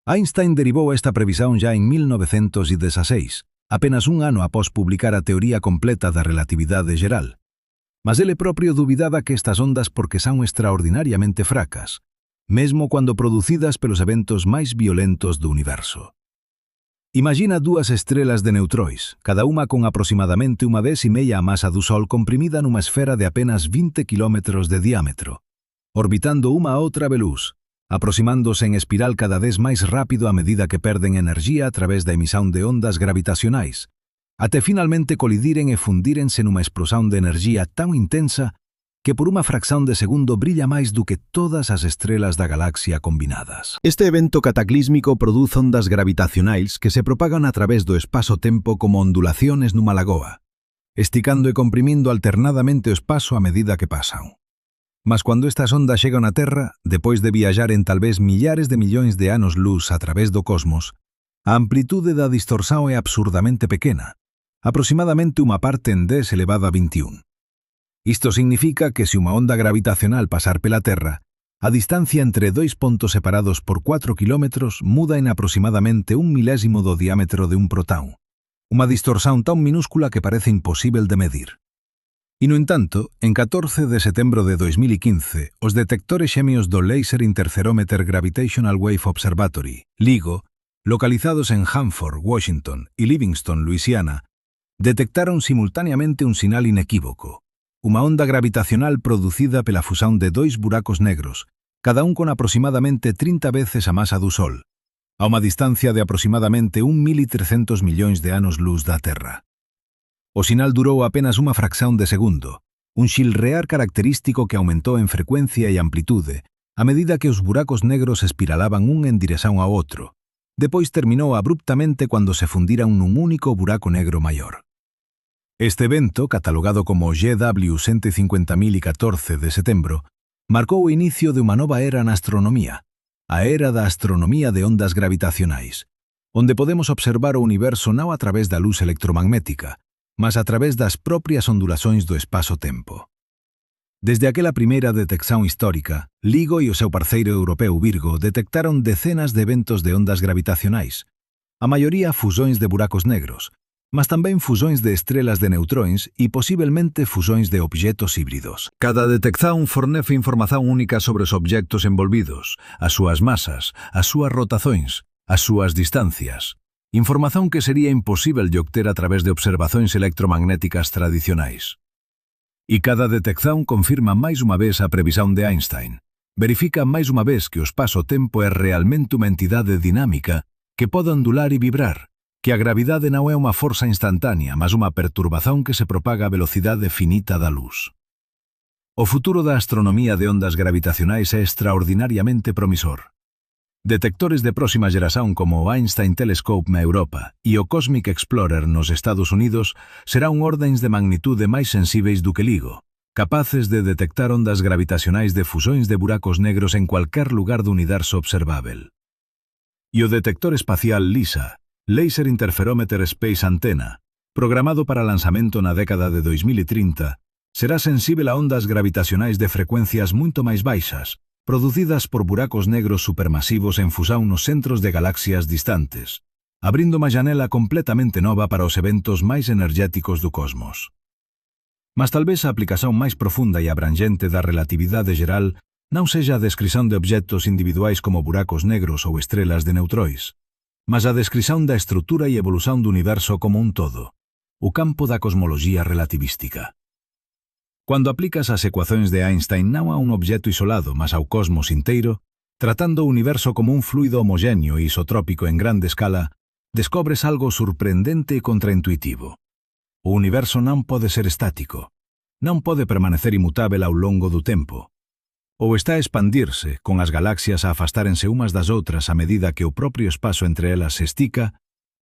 Einstein derivou esta previsión ya en 1916, apenas un ano após publicar a teoría completa da relatividade geral. Mas ele propio dubidaba que estas ondas porque son extraordinariamente fracas, mesmo cando producidas pelos eventos máis violentos do universo. Imagina dúas estrelas de neutróns, cada unha con aproximadamente 1,5 veces a masa do Sol comprimida nunha esfera de apenas 20 km de diámetro, orbitando unha a outra veluz, aproximándose en espiral cada vez máis rápido a medida que perden enerxía a través da emisión de ondas gravitacionais, até finalmente colidiren e fundírense nunha explosión de enerxía tan intensa que por unha fracción de segundo brilla máis do que todas as estrelas da galaxia combinadas. Este evento cataclísmico produce ondas gravitacionais que se propagan a través do espazo-tempo como ondulaciones nunha lagoa, esticando e comprimindo alternadamente o espazo a medida que pasan. Mas cando estas ondas chegan á Terra, depois de viaxar en talvez millares de millóns de anos luz a través do cosmos, a amplitude da distorsión é absurdamente pequena, aproximadamente unha parte en 10 elevado a 21. Isto significa que se unha onda gravitacional pasar pela Terra, a distancia entre dois pontos separados por 4 kilómetros muda en aproximadamente 1/1000 do diámetro de un protón, unha distorsión tan minúscula que parece imposible de medir. E, no entanto, en 14 de setembro de 2015, os detectores xemios do Laser Interferometer Gravitational Wave Observatory, LIGO, localizados en Hanford, Washington e Livingston, Luisiana, detectaron simultáneamente un sinal inequívoco, unha onda gravitacional producida pela fusión de dois buracos negros, cada un con aproximadamente 30 veces a masa do Sol, a uma distância de aproximadamente 1.300 milhões de anos-luz da Terra. O sinal durou apenas uma fração de segundo, um chilrear característico que aumentou em frequência e amplitude à medida que os buracos negros espiralavam um em direção ao outro. Depois terminou abruptamente quando se fundiram num único buraco negro maior. Este evento, catalogado como GW 150.014 de setembro, marcou o início de uma nova era na astronomia, a era da astronomia de ondas gravitacionais, onde podemos observar o universo não através da luz electromagnética, mas através das próprias ondulações do espaço-tempo. Desde aquela primeira detecção histórica, LIGO e o seu parceiro europeu Virgo detectaram dezenas de eventos de ondas gravitacionais, a maioria fusões de buracos negros, mas também fusões de estrelas de neutrões e possivelmente fusões de objetos híbridos. Cada detecção fornece informação única sobre os objetos envolvidos, as suas massas, as suas rotações, as suas distâncias. Informação que seria impossível de obter através de observações electromagnéticas tradicionais. E cada detecção confirma mais uma vez a previsão de Einstein. Verifica mais uma vez que o espaço-tempo é realmente uma entidade dinâmica que pode ondular e vibrar, que a gravidade não é uma força instantânea, mas uma perturbação que se propaga à velocidade finita da luz. O futuro da astronomia de ondas gravitacionais é extraordinariamente promissor. Detectores de próxima geração como o Einstein Telescope na Europa e o Cosmic Explorer nos Estados Unidos serão ordens de magnitude mais sensíveis do que LIGO, capazes de detectar ondas gravitacionais de fusões de buracos negros em qualquer lugar do universo observável. E o detector espacial LISA, Laser Interferometer Space Antenna, programado para lançamento na década de 2030, será sensível a ondas gravitacionais de frequências muito mais baixas, produzidas por buracos negros supermasivos em fusão nos centros de galáxias distantes, abrindo uma janela completamente nova para os eventos mais energéticos do cosmos. Mas talvez a aplicação mais profunda e abrangente da relatividade geral não seja a descrição de objetos individuais como buracos negros ou estrelas de neutrões, mas a descrição da estrutura e evolução do universo como um todo, o campo da cosmologia relativística. Quando aplicas as ecuações de Einstein não a um objeto isolado, mas ao cosmos inteiro, tratando o universo como um fluido homogéneo e isotrópico em grande escala, descobres algo surpreendente e contraintuitivo. O universo não pode ser estático, não pode permanecer imutável ao longo do tempo. Ou está a expandir-se, com as galáxias a afastarem-se umas das outras à medida que o próprio espaço entre elas se estica,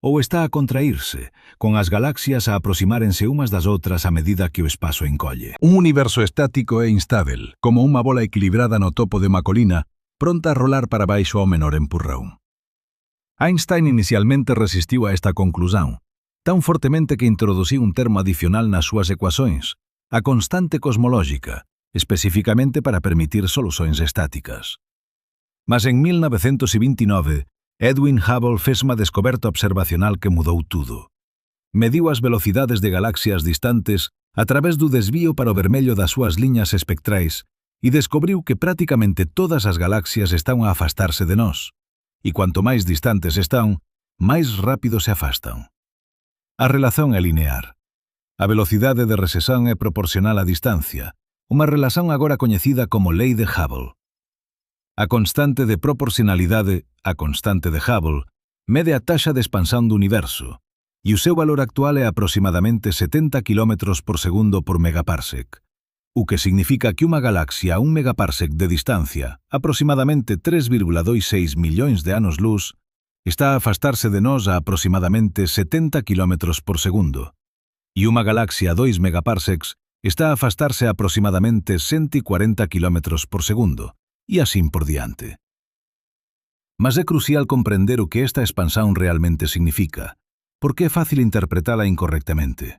ou está a contrair-se, com as galáxias a aproximarem-se umas das outras à medida que o espaço encolle. Um universo estático é instável, como uma bola equilibrada no topo de uma colina, pronta a rolar para baixo ao menor empurrão. Einstein inicialmente resistiu a esta conclusão, tão fortemente que introduziu um termo adicional nas suas equações, a constante cosmológica, especificamente para permitir soluções estáticas. Mas em 1929, Edwin Hubble fez uma descoberta observacional que mudou tudo. Mediu as velocidades de galáxias distantes através do desvio para o vermelho das suas linhas espectrais e descobriu que praticamente todas as galáxias estão a afastar-se de nós, e quanto mais distantes estão, mais rápido se afastam. A relação é linear. A velocidade de recessão é proporcional à distância, uma relação agora coñecida como lei de Hubble. A constante de proporcionalidade, a constante de Hubble, mede a taxa de expansão do universo, e o seu valor actual é aproximadamente 70 km por segundo por megaparsec, o que significa que uma galáxia a 1 megaparsec de distancia, aproximadamente 3,26 milhões de anos-luz, está a afastar-se de nós a aproximadamente 70 km por segundo, e uma galáxia a 2 megaparsecs está a afastar-se a aproximadamente 140 km por segundo, e assim por diante. Mas é crucial compreender o que esta expansão realmente significa, porque é fácil interpretá-la incorrectamente.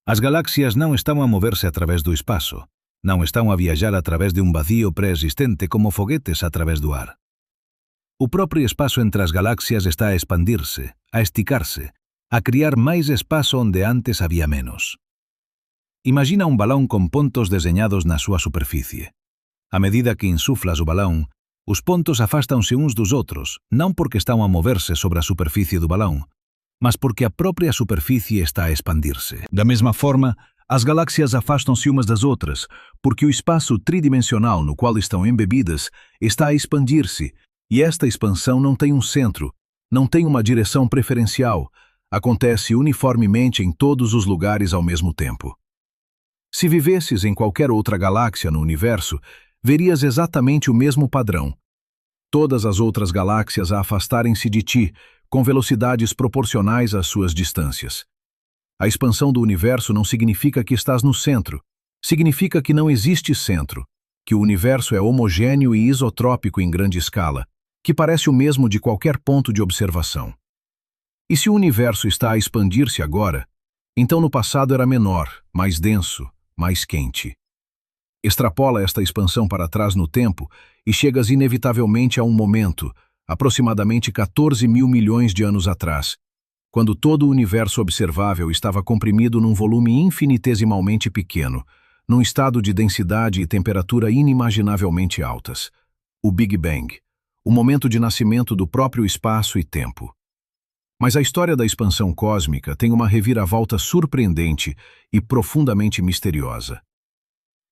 As galáxias não estão a mover-se através do espaço, não estão a viajar através de um vazio pré-existente como foguetes através do ar. O próprio espaço entre as galáxias está a expandir-se, a esticar-se, a criar mais espaço onde antes havia menos. Imagina um balão com pontos desenhados na sua superfície. À medida que insuflas o balão, os pontos afastam-se uns dos outros, não porque estão a mover-se sobre a superfície do balão, mas porque a própria superfície está a expandir-se. Da mesma forma, as galáxias afastam-se umas das outras, porque o espaço tridimensional no qual estão embebidas está a expandir-se, E esta expansão não tem um centro, não tem uma direção preferencial, acontece uniformemente em todos os lugares ao mesmo tempo. Se vivesses em qualquer outra galáxia no universo, verias exatamente o mesmo padrão. Todas as outras galáxias a afastarem-se de ti, com velocidades proporcionais às suas distâncias. A expansão do universo não significa que estás no centro, significa que não existe centro, que o universo é homogêneo e isotrópico em grande escala, que parece o mesmo de qualquer ponto de observação. E se o universo está a expandir-se agora, então no passado era menor, mais denso, mais quente. Extrapola esta expansão para trás no tempo e chegas inevitavelmente a um momento, aproximadamente 14 mil milhões de anos atrás, quando todo o universo observável estava comprimido num volume infinitesimalmente pequeno, num estado de densidade e temperatura inimaginavelmente altas. O Big Bang, o momento de nascimento do próprio espaço e tempo. Mas a história da expansão cósmica tem uma reviravolta surpreendente e profundamente misteriosa.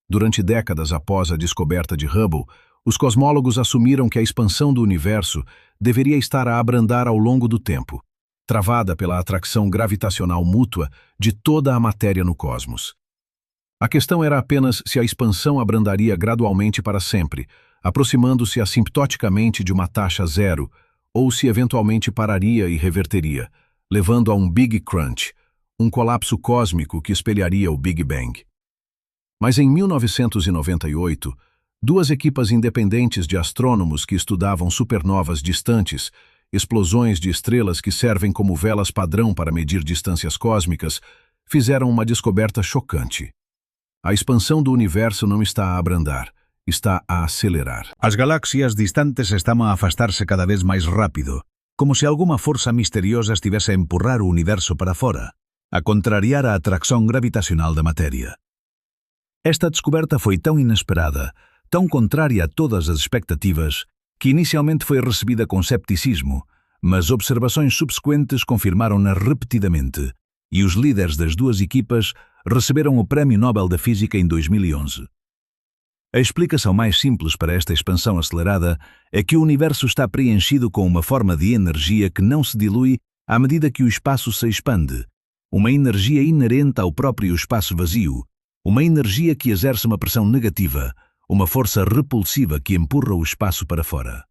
Durante décadas após a descoberta de Hubble, os cosmólogos assumiram que a expansão do universo deveria estar a abrandar ao longo do tempo, travada pela atração gravitacional mútua de toda a matéria no cosmos. A questão era apenas se a expansão abrandaria gradualmente para sempre, aproximando-se assimptoticamente de uma taxa zero, ou se eventualmente pararia e reverteria, levando a um Big Crunch, um colapso cósmico que espelharia o Big Bang. Mas em 1998, duas equipas independentes de astrônomos que estudavam supernovas distantes, explosões de estrelas que servem como velas padrão para medir distâncias cósmicas, fizeram uma descoberta chocante. A expansão do universo não está a abrandar, está a acelerar. As galáxias distantes estão a afastar-se cada vez mais rápido, como se alguma força misteriosa estivesse a empurrar o universo para fora, a contrariar a atração gravitacional da matéria. Esta descoberta foi tão inesperada, tão contrária a todas as expectativas, que inicialmente foi recebida com cepticismo, mas observações subsequentes confirmaram-na repetidamente, e os líderes das duas equipas receberam o Prémio Nobel da Física em 2011. A explicação mais simples para esta expansão acelerada é que o universo está preenchido com uma forma de energia que não se dilui à medida que o espaço se expande, uma energia inerente ao próprio espaço vazio, uma energia que exerce uma pressão negativa, uma força repulsiva que empurra o espaço para fora.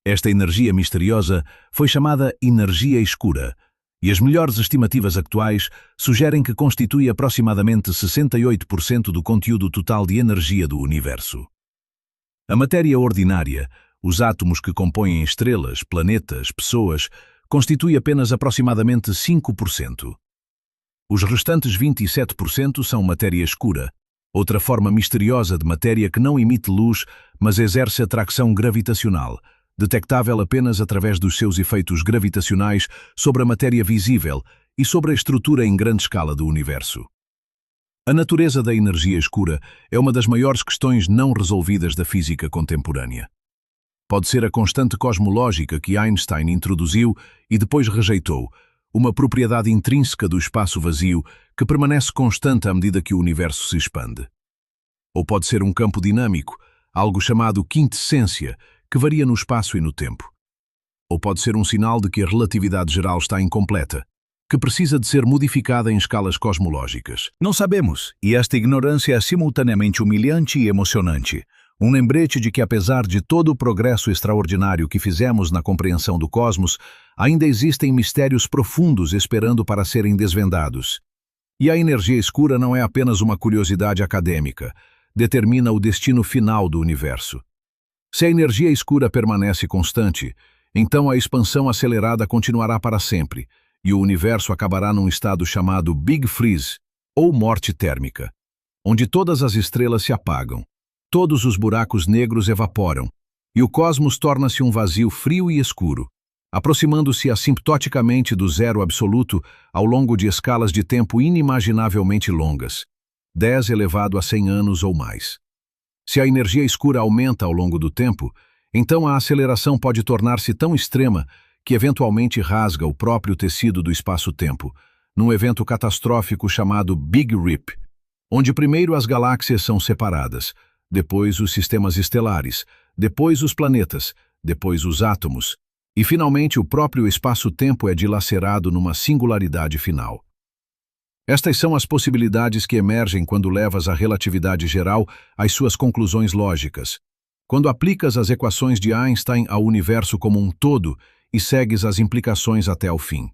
Esta energia misteriosa foi chamada energia escura, e as melhores estimativas atuais sugerem que constitui aproximadamente 68% do conteúdo total de energia do universo. A matéria ordinária, os átomos que compõem estrelas, planetas, pessoas, constitui apenas aproximadamente 5%. Os restantes 27% são matéria escura, outra forma misteriosa de matéria que não emite luz, mas exerce atração gravitacional, detectável apenas através dos seus efeitos gravitacionais sobre a matéria visível e sobre a estrutura em grande escala do universo. A natureza da energia escura é uma das maiores questões não resolvidas da física contemporânea. Pode ser a constante cosmológica que Einstein introduziu e depois rejeitou, uma propriedade intrínseca do espaço vazio que permanece constante à medida que o universo se expande. Ou pode ser um campo dinâmico, algo chamado quintessência, que varia no espaço e no tempo. Ou pode ser um sinal de que a relatividade geral está incompleta, que precisa de ser modificada em escalas cosmológicas. Não sabemos, e esta ignorância é simultaneamente humilhante e emocionante. Um lembrete de que, apesar de todo o progresso extraordinário que fizemos na compreensão do cosmos, ainda existem mistérios profundos esperando para serem desvendados. E a energia escura não é apenas uma curiosidade acadêmica, determina o destino final do universo. Se a energia escura permanece constante, então a expansão acelerada continuará para sempre, e o universo acabará num estado chamado Big Freeze, ou morte térmica, onde todas as estrelas se apagam, todos os buracos negros evaporam, e o cosmos torna-se um vazio frio e escuro, aproximando-se assimptoticamente do zero absoluto ao longo de escalas de tempo inimaginavelmente longas, 10 elevado a 100 anos ou mais. Se a energia escura aumenta ao longo do tempo, então a aceleração pode tornar-se tão extrema que eventualmente rasga o próprio tecido do espaço-tempo, num evento catastrófico chamado Big Rip, onde primeiro as galáxias são separadas, depois os sistemas estelares, depois os planetas, depois os átomos, e finalmente o próprio espaço-tempo é dilacerado numa singularidade final. Estas são as possibilidades que emergem quando levas a relatividade geral às suas conclusões lógicas, quando aplicas as equações de Einstein ao universo como um todo e segues as implicações até ao fim.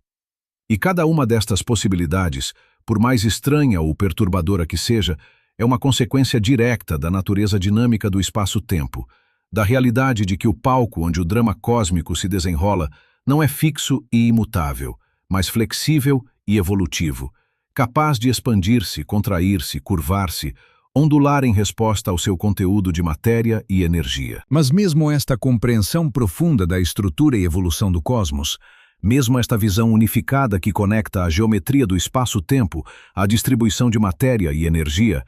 E cada uma destas possibilidades, por mais estranha ou perturbadora que seja, é uma consequência direta da natureza dinâmica do espaço-tempo, da realidade de que o palco onde o drama cósmico se desenrola não é fixo e imutável, mas flexível e evolutivo, capaz de expandir-se, contrair-se, curvar-se, ondular em resposta ao seu conteúdo de matéria e energia. Mas mesmo esta compreensão profunda da estrutura e evolução do cosmos, mesmo esta visão unificada que conecta a geometria do espaço-tempo à distribuição de matéria e energia,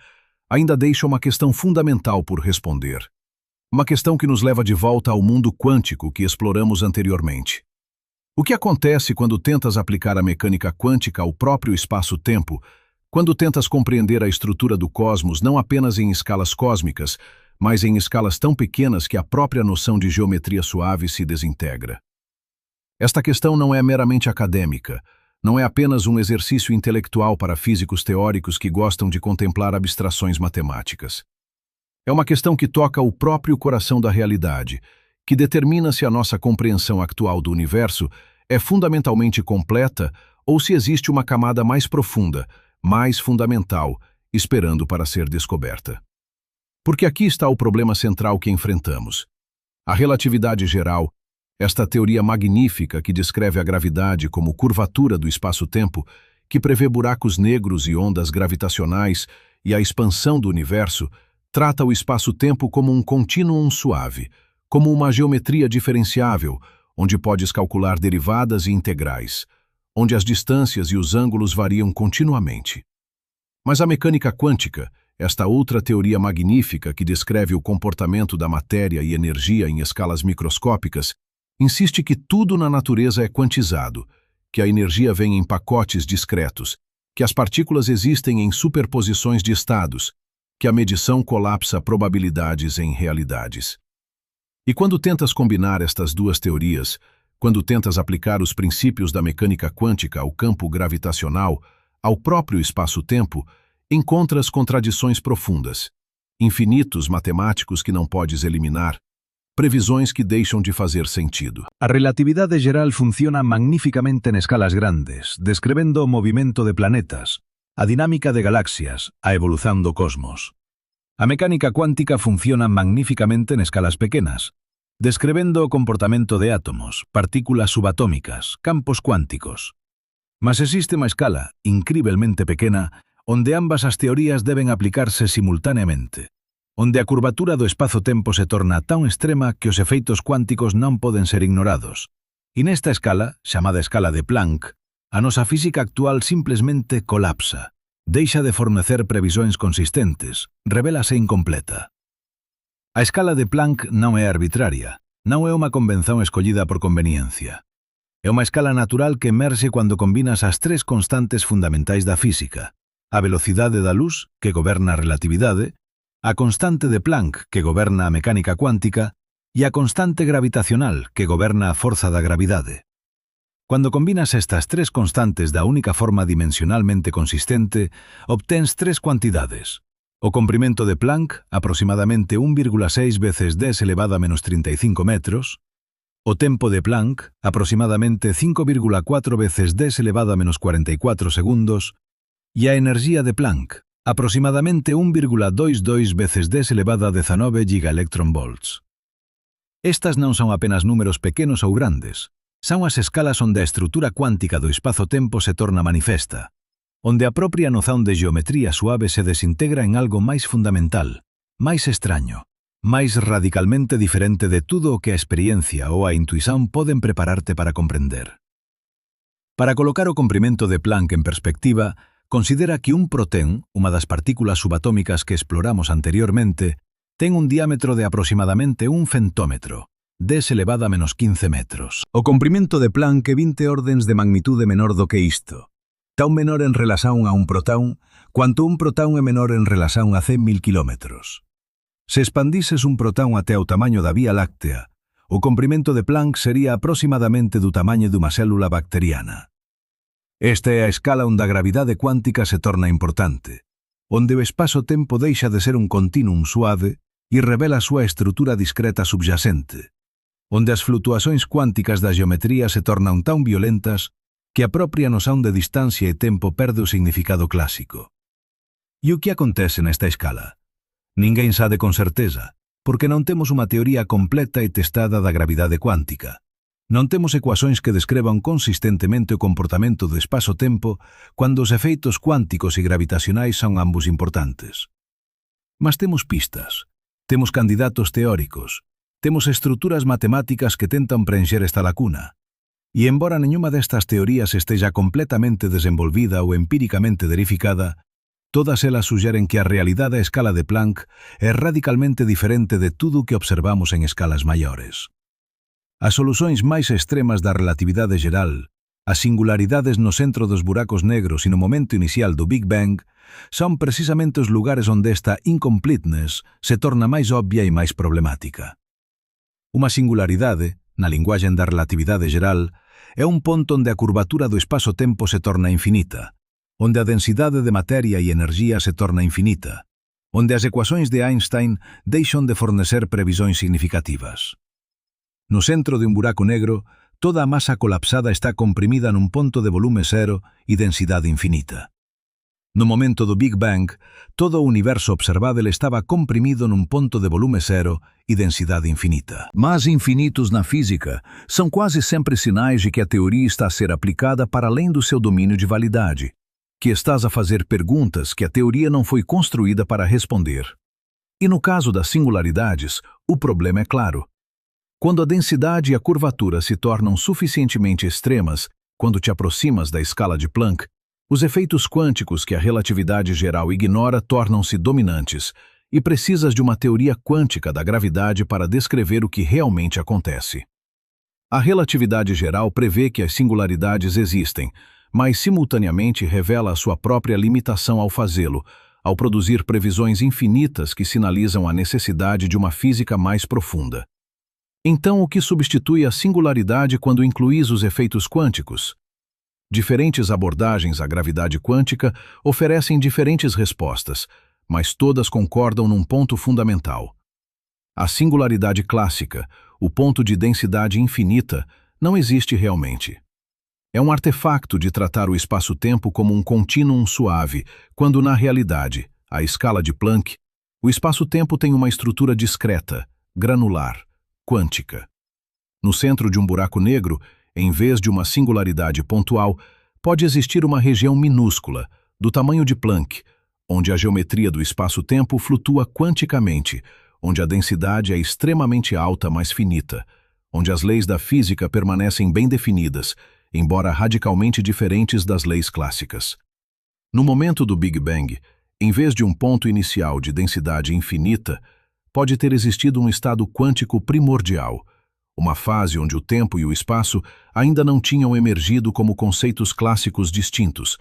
ainda deixa uma questão fundamental por responder. Uma questão que nos leva de volta ao mundo quântico que exploramos anteriormente. O que acontece quando tentas aplicar a mecânica quântica ao próprio espaço-tempo, quando tentas compreender a estrutura do cosmos não apenas em escalas cósmicas, mas em escalas tão pequenas que a própria noção de geometria suave se desintegra? Esta questão não é meramente acadêmica, não é apenas um exercício intelectual para físicos teóricos que gostam de contemplar abstrações matemáticas. É uma questão que toca o próprio coração da realidade, que determina se a nossa compreensão atual do universo é fundamentalmente completa ou se existe uma camada mais profunda, mais fundamental, esperando para ser descoberta. Porque aqui está o problema central que enfrentamos. A relatividade geral, esta teoria magnífica que descreve a gravidade como curvatura do espaço-tempo, que prevê buracos negros e ondas gravitacionais e a expansão do universo, trata o espaço-tempo como um contínuo suave, como uma geometria diferenciável, onde podes calcular derivadas e integrais, onde as distâncias e os ângulos variam continuamente. Mas a mecânica quântica, esta outra teoria magnífica que descreve o comportamento da matéria e energia em escalas microscópicas, insiste que tudo na natureza é quantizado, que a energia vem em pacotes discretos, que as partículas existem em superposições de estados, que a medição colapsa probabilidades em realidades. E quando tentas combinar estas duas teorias, quando tentas aplicar os princípios da mecânica quântica ao campo gravitacional, ao próprio espaço-tempo, encontras contradições profundas, infinitos matemáticos que não podes eliminar, previsões que deixam de fazer sentido. A relatividade geral funciona magnificamente en escalas grandes, descrevendo o movimento de planetas, a dinámica de galaxias, a evolución do cosmos. A mecánica cuántica funciona magníficamente en escalas pequenas, descrevendo o comportamento de átomos, partículas subatómicas, campos cuánticos. Mas existe unha escala, incrivelmente pequena, onde ambas as teorías deben aplicarse simultáneamente, onde a curvatura do espazo-tempo se torna tan extrema que os efeitos cuánticos non poden ser ignorados. E nesta escala, chamada escala de Planck, a nosa física actual simplesmente colapsa, deixa de fornecer previsões consistentes, revélase incompleta. A escala de Planck non é arbitraria, non é unha convención escollida por conveniencia. É unha escala natural que emerxe cando combinas as tres constantes fundamentais da física: a velocidade da luz, que goberna a relatividade, a constante de Planck, que goberna a mecánica cuántica, e a constante gravitacional, que goberna a forza da gravidade. Cuando combinas estas tres constantes da única forma dimensionalmente consistente, obtens tres cuantidades. O comprimento de Planck, aproximadamente 1,6 veces 10 elevado a menos 35 metros. O tempo de Planck, aproximadamente 5,4 veces 10 elevado a menos 44 segundos. E a energía de Planck, aproximadamente 1,22 veces 10 elevado a 19 gigaelectronvolts. Estas non son apenas números pequenos ou grandes. Son as escalas onde a estrutura cuántica do espazo-tempo se torna manifesta, onde a propia noción de geometría suave se desintegra en algo máis fundamental, máis extraño, máis radicalmente diferente de tudo o que a experiencia ou a intuición poden prepararte para comprender. Para colocar o comprimento de Planck en perspectiva, considera que un protón, unha das partículas subatómicas que exploramos anteriormente, ten un diámetro de aproximadamente 1 centómetro, 10 elevado a menos 15 metros. O comprimento de Planck é 20 ordens de magnitude menor do que isto. Tan menor en relación a un protón, cuanto un protón é menor en relación a 100.000 kilómetros. Se expandises un protón até o tamaño da Vía Láctea, O comprimento de Planck sería aproximadamente do tamaño dunha célula bacteriana. Esta é a escala onde a gravidade cuántica se torna importante, onde o espaço-tempo deixa de ser un continuum suave e revela a súa estrutura discreta subjacente, onde as flutuações cuánticas da geometría se tornan tan violentas que a propia noção de distancia e tempo perde o significado clásico. E o que acontece nesta escala? Ninguén sabe con certeza, porque non temos unha teoría completa e testada da gravidade cuántica. Non temos ecuações que descreban consistentemente o comportamento do espaço-tempo cando os efeitos cuánticos e gravitacionais son ambos importantes. Mas temos pistas, temos candidatos teóricos, temos estruturas matemáticas que tentan preencher esta lacuna. E embora nenhuma destas teorías esteja completamente desenvolvida ou empíricamente verificada, todas elas suxeren que a realidade a escala de Planck é radicalmente diferente de tudo o que observamos en escalas maiores. As soluções máis extremas da relatividade geral, as singularidades no centro dos buracos negros e no momento inicial do Big Bang, son precisamente os lugares onde esta incompleteness se torna máis obvia e máis problemática. Uma singularidade, na linguaxen da relatividade geral, é un ponto onde a curvatura do espaço-tempo se torna infinita, onde a densidade de materia e enerxía se torna infinita, onde as ecuações de Einstein deixan de fornecer previsões significativas. No centro de un buraco negro, toda a masa colapsada está comprimida nun ponto de volume cero e densidade infinita. No momento do Big Bang, todo o universo observável estaba comprimido nun ponto de volume cero e densidade infinita. Mas infinitos na física são quase sempre sinais de que a teoria está a ser aplicada para além do seu domínio de validade, que estás a fazer perguntas que a teoria não foi construída para responder. E no caso das singularidades, o problema é claro. Quando a densidade e a curvatura se tornam suficientemente extremas, quando te aproximas da escala de Planck, os efeitos quânticos que a relatividade geral ignora tornam-se dominantes e precisas de uma teoria quântica da gravidade para descrever o que realmente acontece. A relatividade geral prevê que as singularidades existem, mas simultaneamente revela a sua própria limitação ao fazê-lo, ao produzir previsões infinitas que sinalizam a necessidade de uma física mais profunda. Então, o que substitui a singularidade quando incluís os efeitos quânticos? Diferentes abordagens à gravidade quântica oferecem diferentes respostas, mas todas concordam num ponto fundamental. A singularidade clássica, o ponto de densidade infinita, não existe realmente. É um artefacto de tratar o espaço-tempo como um contínuo suave, quando na realidade, à escala de Planck, o espaço-tempo tem uma estrutura discreta, granular, quântica. No centro de um buraco negro, em vez de uma singularidade pontual, pode existir uma região minúscula, do tamanho de Planck, onde a geometria do espaço-tempo flutua quanticamente, onde a densidade é extremamente alta, mas finita, onde as leis da física permanecem bem definidas, embora radicalmente diferentes das leis clássicas. No momento do Big Bang, em vez de um ponto inicial de densidade infinita, pode ter existido um estado quântico primordial, uma fase onde o tempo e o espaço ainda não tinham emergido como conceitos clássicos distintos,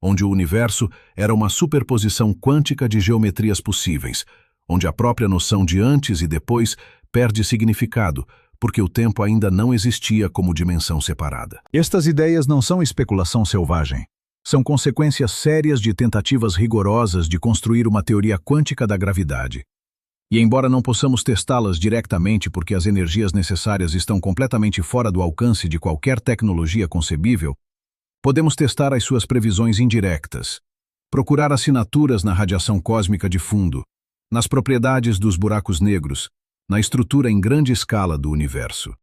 onde o universo era uma superposição quântica de geometrias possíveis, onde a própria noção de antes e depois perde significado, porque o tempo ainda não existia como dimensão separada. Estas ideias não são especulação selvagem. São consequências sérias de tentativas rigorosas de construir uma teoria quântica da gravidade. E embora não possamos testá-las diretamente porque as energias necessárias estão completamente fora do alcance de qualquer tecnologia concebível, podemos testar as suas previsões indiretas, procurar assinaturas na radiação cósmica de fundo, nas propriedades dos buracos negros, na estrutura em grande escala do universo.